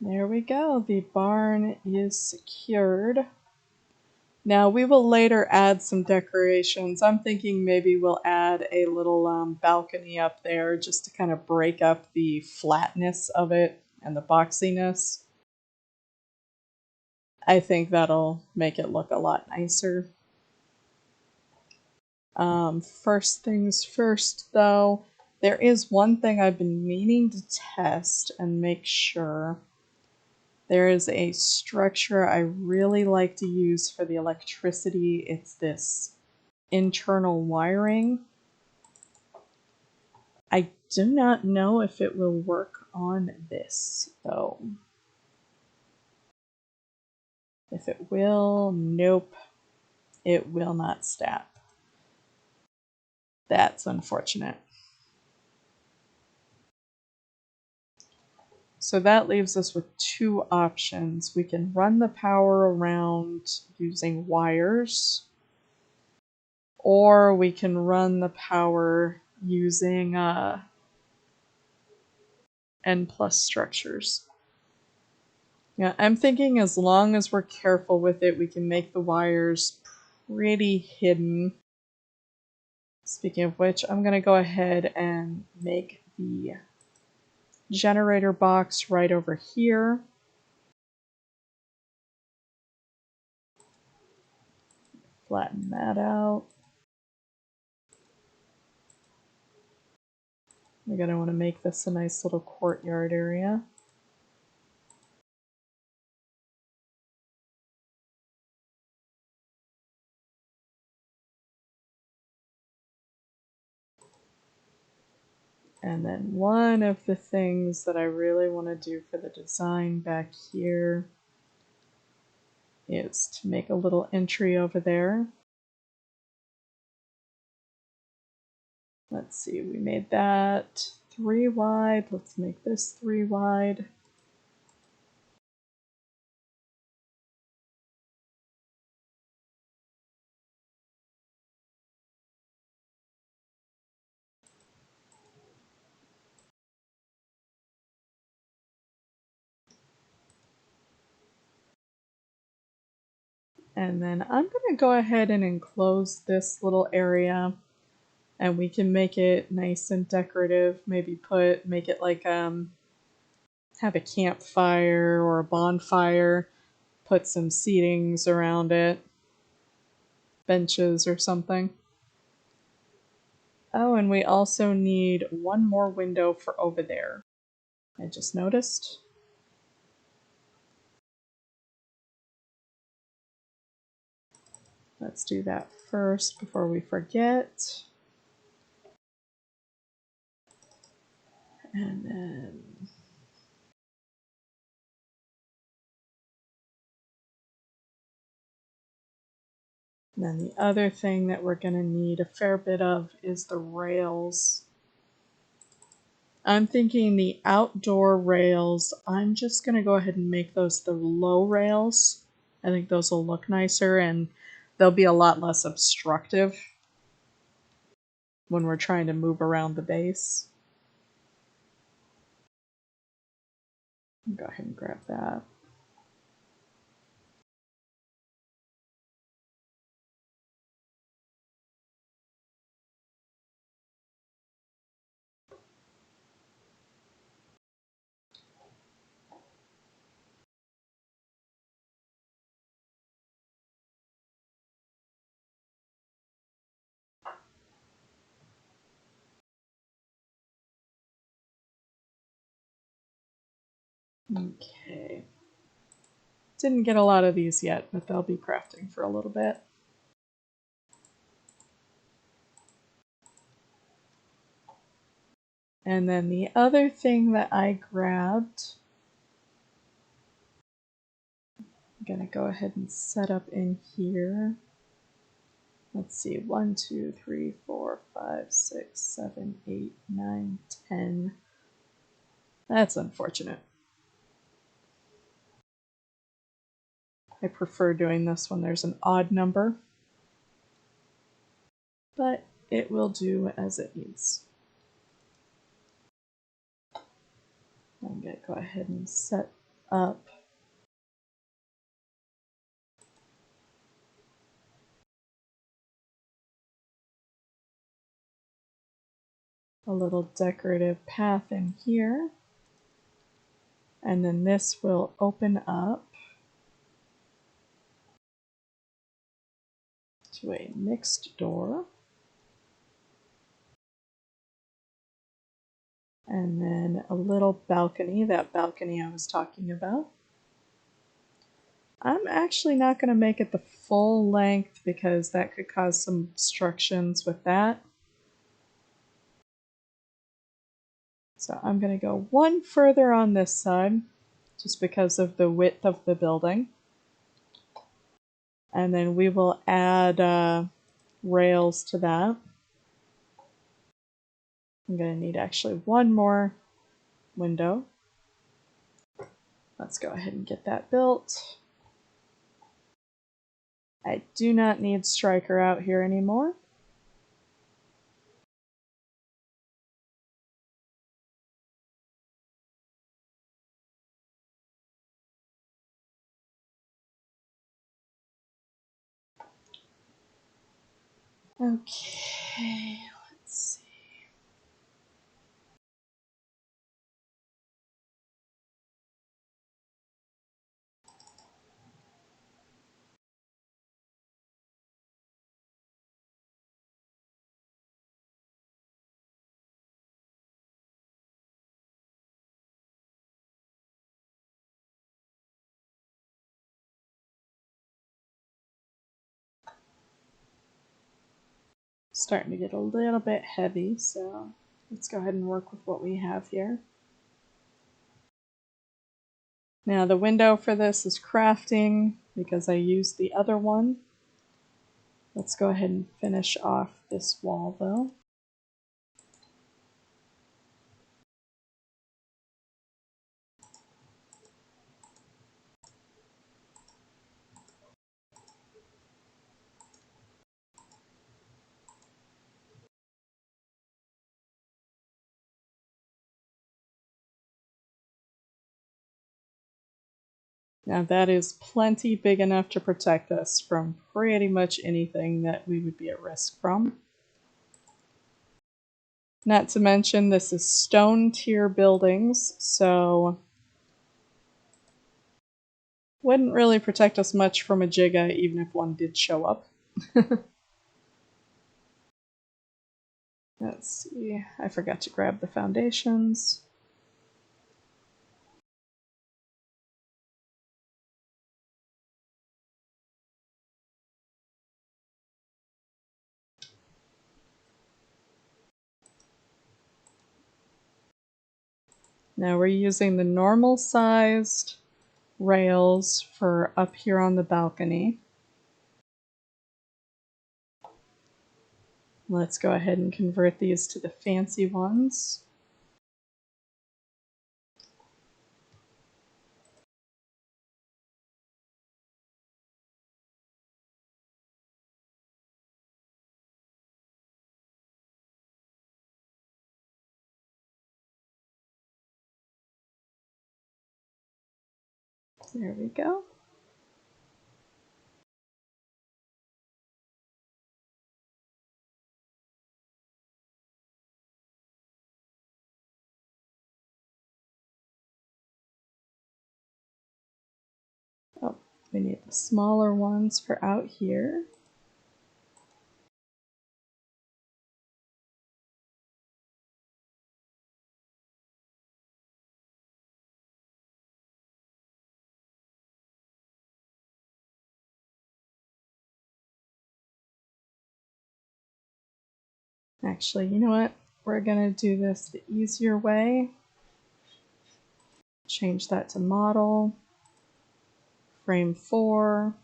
There we go. The barn is secured. Now we will later add some decorations. I'm thinking maybe we'll add a little balcony up there just to kind of break up the flatness of it and the boxiness. I think that'll make it look a lot nicer. First things first, though, there is one thing I've been meaning to test and make sure. There is a structure I really like to use for the electricity. It's this internal wiring. I do not know if it will work on this, though. If it will, nope, it will not snap. That's unfortunate. So that leaves us with two options. We can run the power around using wires, or we can run the power using N+ structures. Yeah, I'm thinking as long as we're careful with it, we can make the wires pretty hidden. Speaking of which, I'm going to go ahead and make the generator box right over here. Flatten that out. We're going to want to make this a nice little courtyard area. And then one of the things that I really want to do for the design back here is to make a little entry over there. Let's see, we made that 3 wide. Let's make this 3 wide. And then I'm going to go ahead and enclose this little area, and we can make it nice and decorative. Maybe make it like have a campfire or a bonfire, put some seatings around it, benches or something. Oh, and we also need one more window for over there. I just noticed. Let's do that first before we forget. And then the other thing that we're going to need a fair bit of is the rails. I'm thinking the outdoor rails, I'm just going to go ahead and make those the low rails. I think those will look nicer and they'll be a lot less obstructive when we're trying to move around the base. Go ahead and grab that. Okay. Didn't get a lot of these yet, but they'll be crafting for a little bit. And then the other thing that I grabbed, I'm gonna go ahead and set up in here. Let's see, 1, 2, 3, 4, 5, 6, 7, 8, 9, 10. That's unfortunate. I prefer doing this when there's an odd number, but it will do as it needs. I'm going to go ahead and set up a little decorative path in here, and then this will open up to a mixed door, and then a little balcony, that balcony I was talking about. I'm actually not going to make it the full length because that could cause some obstructions with that. So I'm going to go one further on this side, just because of the width of the building. And then we will add rails to that. I'm going to need actually one more window. Let's go ahead and get that built. I do not need Striker out here anymore. Okay, let's see. Starting to get a little bit heavy, so let's go ahead and work with what we have here. Now the window for this is crafting because I used the other one. Let's go ahead and finish off this wall though. Now that is plenty big enough to protect us from pretty much anything that we would be at risk from. Not to mention this is stone tier buildings, so wouldn't really protect us much from a Jigga even if one did show up. Let's see, I forgot to grab the foundations. Now we're using the normal sized rails for up here on the balcony. Let's go ahead and convert these to the fancy ones. There we go. Oh, we need the smaller ones for out here. Actually, you know what? We're gonna do this the easier way. Change that to model, frame 4.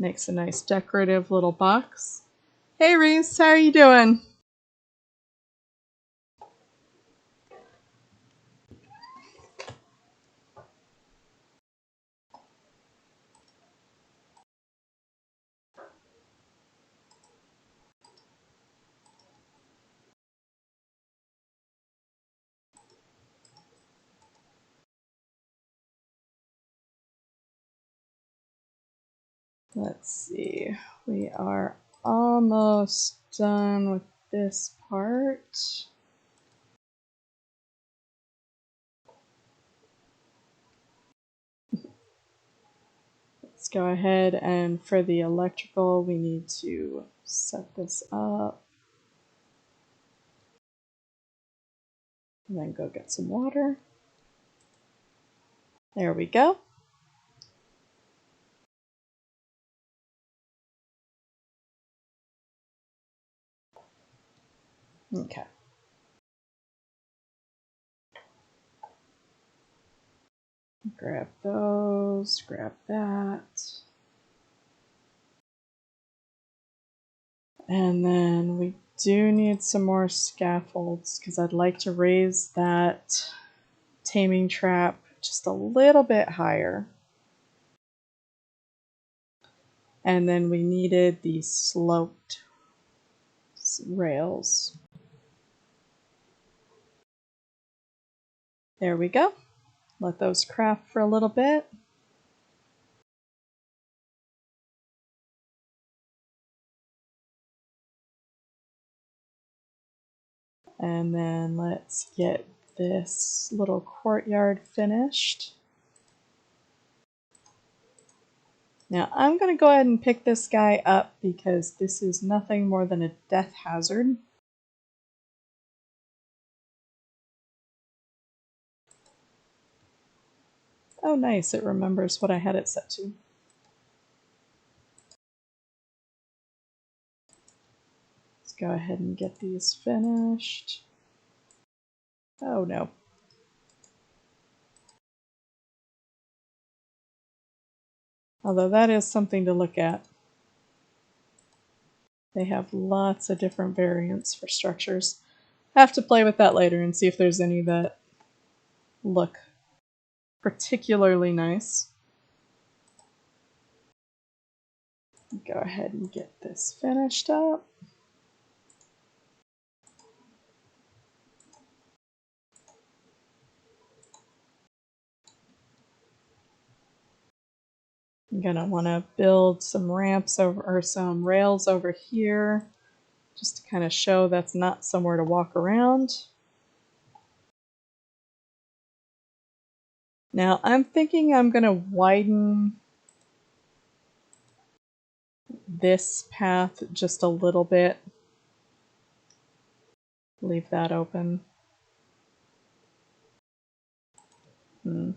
Makes a nice decorative little box. Hey Reese, how are you doing? Let's see. We are almost done with this part. Let's go ahead and for the electrical, we need to set this up. And then go get some water. There we go. Okay. Grab those, grab that. And then we do need some more scaffolds because I'd like to raise that taming trap just a little bit higher. And then we needed these sloped rails. There we go. Let those craft for a little bit. And then let's get this little courtyard finished. Now I'm going to go ahead and pick this guy up because this is nothing more than a death hazard. Oh nice, it remembers what I had it set to. Let's go ahead and get these finished. Oh no. Although that is something to look at. They have lots of different variants for structures. I have to play with that later and see if there's any that look particularly nice. Go ahead and get this finished up. I'm gonna want to build some ramps over or some rails over here just to kind of show that's not somewhere to walk around. Now I'm thinking I'm gonna widen this path just a little bit. Leave that open. You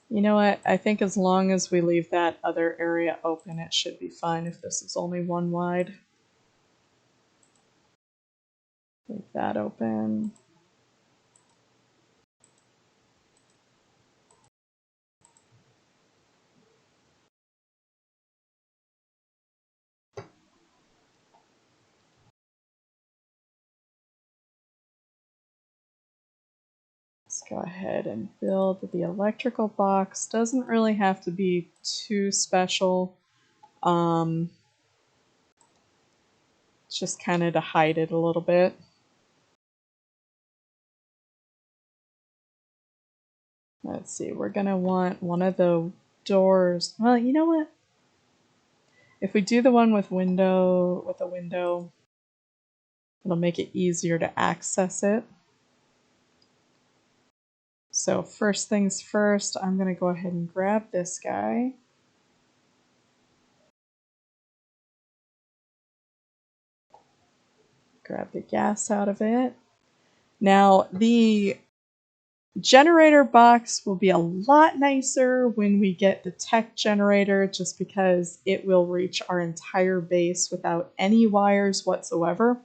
know what? I think as long as we leave that other area open, it should be fine if this is only one wide. Leave that open. Let's go ahead and build the electrical box. Doesn't really have to be too special. It's just kind of to hide it a little bit. Let's see, we're gonna want one of the doors. Well, you know what? If we do the one with a window, it'll make it easier to access it. So first things first, I'm gonna go ahead and grab this guy. Grab the gas out of it. Now the generator box will be a lot nicer when we get the tech generator just because it will reach our entire base without any wires whatsoever.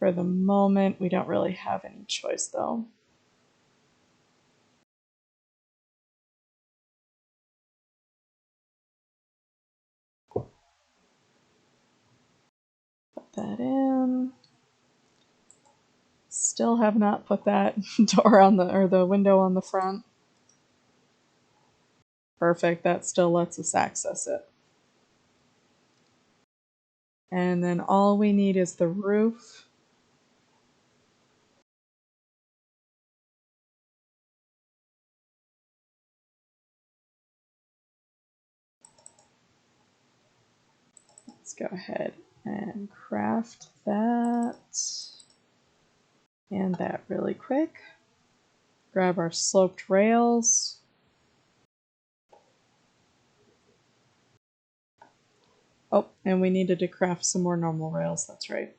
For the moment, we don't really have any choice though. that in. Still have not put that door on the window on the front. Perfect, that still lets us access it. And then all we need is the roof. Let's go ahead and craft that and that really quick. Grab our sloped rails. Oh, and we needed to craft some more normal rails, that's right.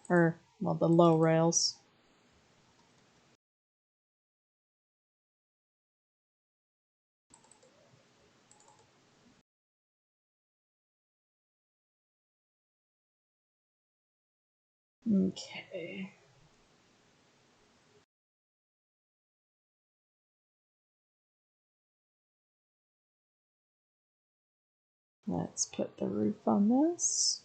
Or, well, the low rails. Okay. Let's put the roof on this.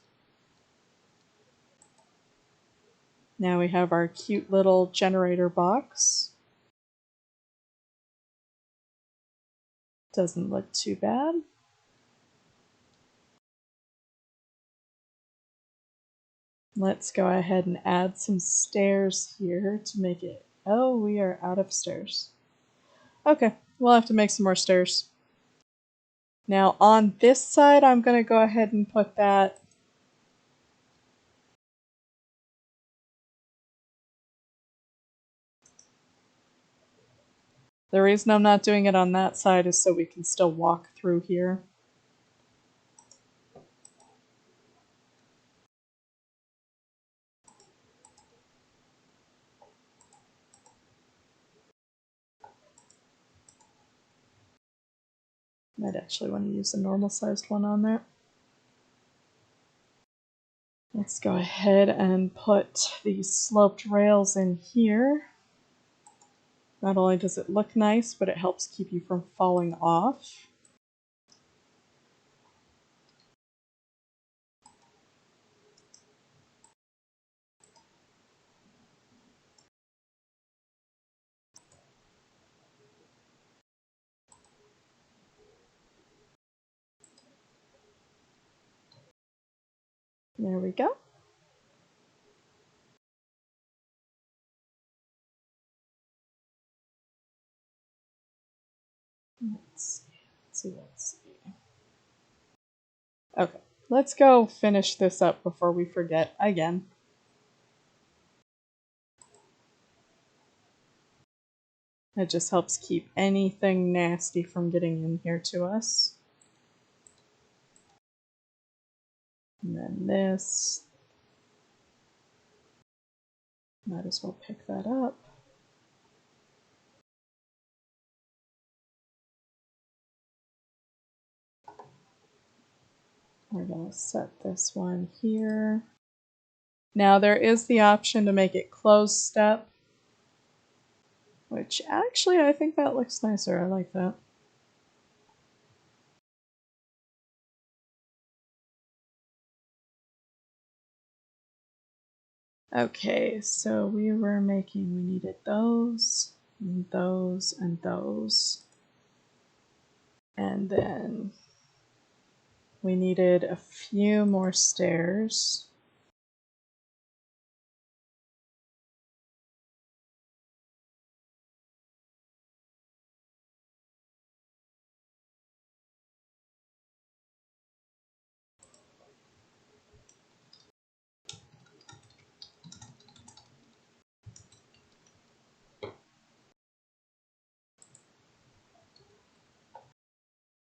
Now we have our cute little generator box. Doesn't look too bad. Let's go ahead and add some stairs here to make it... Oh, we are out of stairs. Okay, we'll have to make some more stairs. Now on this side, I'm going to go ahead and put that... The reason I'm not doing it on that side is so we can still walk through here. Might actually want to use a normal sized one on there. Let's go ahead and put these sloped rails in here. Not only does it look nice, but it helps keep you from falling off. There we go. Let's see. Okay, let's go finish this up before we forget again. It just helps keep anything nasty from getting in here to us. And then this. Might as well pick that up. We're going to set this one here. Now there is the option to make it closed step, which actually I think that looks nicer. I like that. Okay, so we needed those, and those, and those. And then we needed a few more stairs.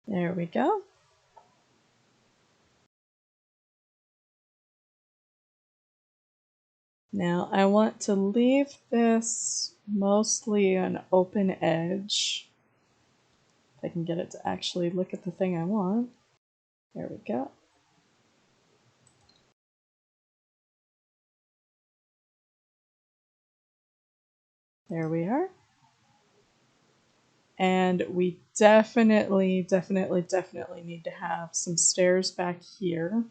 There we go. Now I want to leave this mostly an open edge. If I can get it to actually look at the thing I want. There we go. There we are. And we definitely need to have some stairs back here.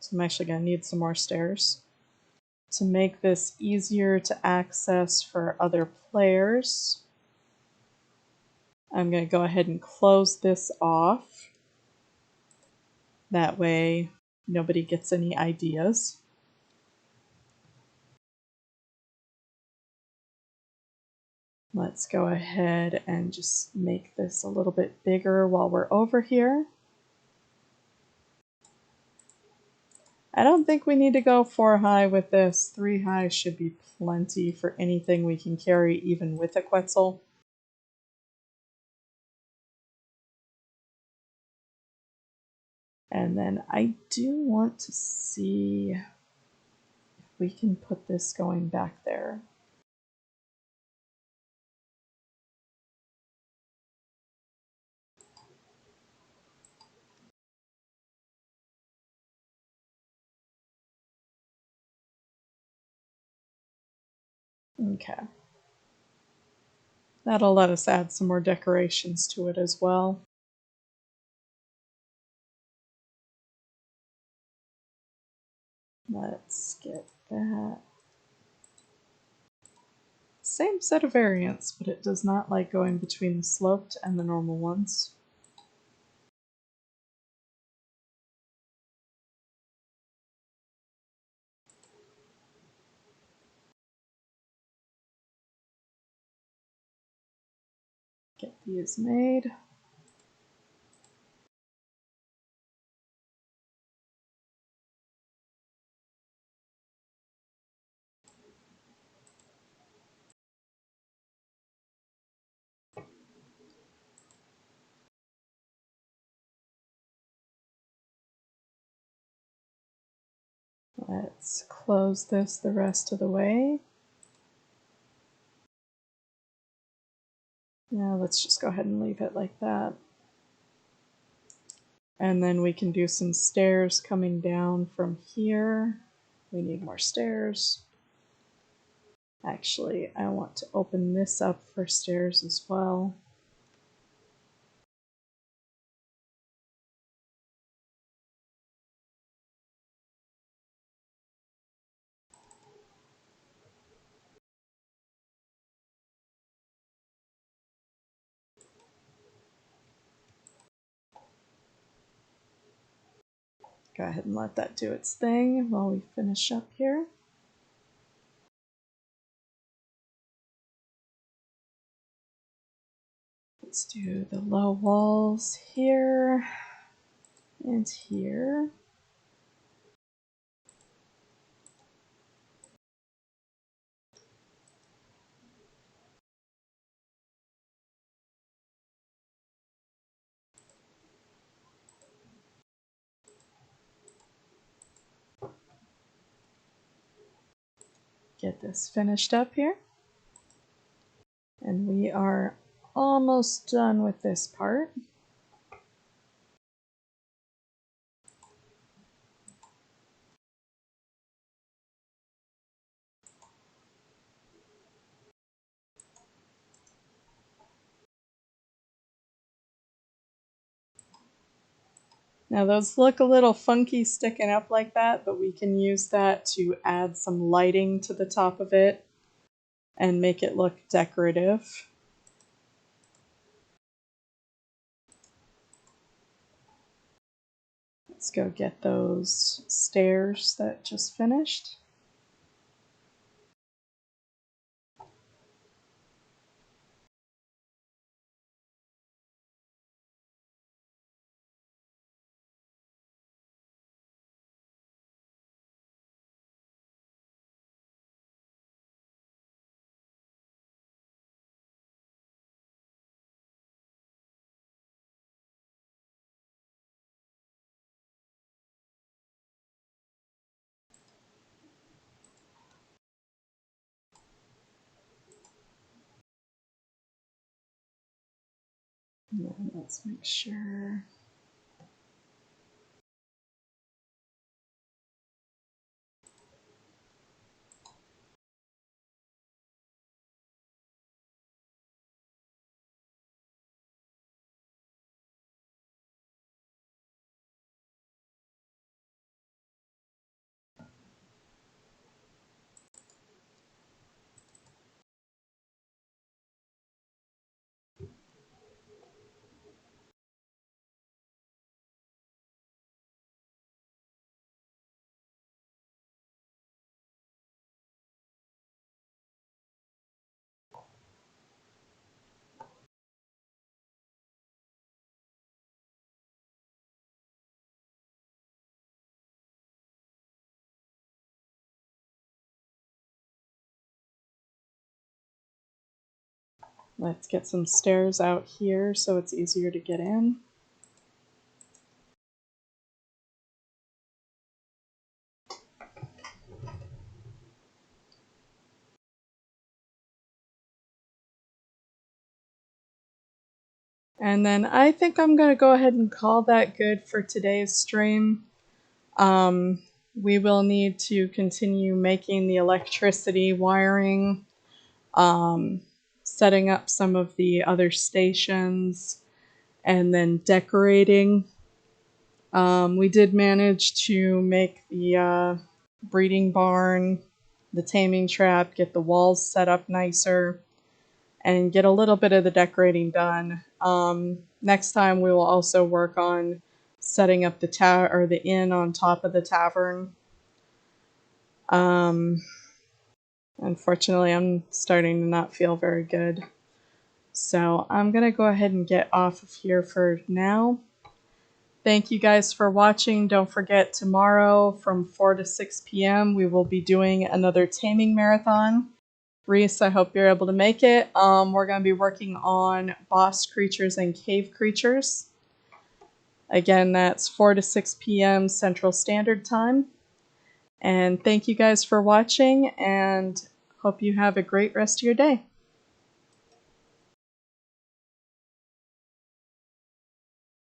So I'm actually going to need some more stairs. To make this easier to access for other players, I'm going to go ahead and close this off. That way nobody gets any ideas. Let's go ahead and just make this a little bit bigger while we're over here. I don't think we need to go 4 high with this. 3 high should be plenty for anything we can carry, even with a Quetzal. And then I do want to see if we can put this going back there. Okay. That'll let us add some more decorations to it as well. Let's get that. Same set of variants, but it does not like going between the sloped and the normal ones. Get these made. Let's close this the rest of the way. Now let's just go ahead and leave it like that. And then we can do some stairs coming down from here. We need more stairs. Actually, I want to open this up for stairs as well. Go ahead and let that do its thing while we finish up here. Let's do the low walls here and here. Get this finished up here. And we are almost done with this part. Now those look a little funky sticking up like that, but we can use that to add some lighting to the top of it and make it look decorative. Let's go get those stairs that just finished. And then let's make sure. Let's get some stairs out here so it's easier to get in. And then I think I'm going to go ahead and call that good for today's stream. We will need to continue making the electricity wiring, setting up some of the other stations, and then decorating. We did manage to make the breeding barn, the taming trap, get the walls set up nicer, and get a little bit of the decorating done. Next time we will also work on setting up the inn on top of the tavern. Unfortunately, I'm starting to not feel very good. So I'm going to go ahead and get off of here for now. Thank you guys for watching. Don't forget, tomorrow from 4 to 6 p.m. we will be doing another taming marathon. Reese, I hope you're able to make it. We're going to be working on boss creatures and cave creatures. Again, that's 4 to 6 p.m. Central Standard Time. And thank you guys for watching, and hope you have a great rest of your day.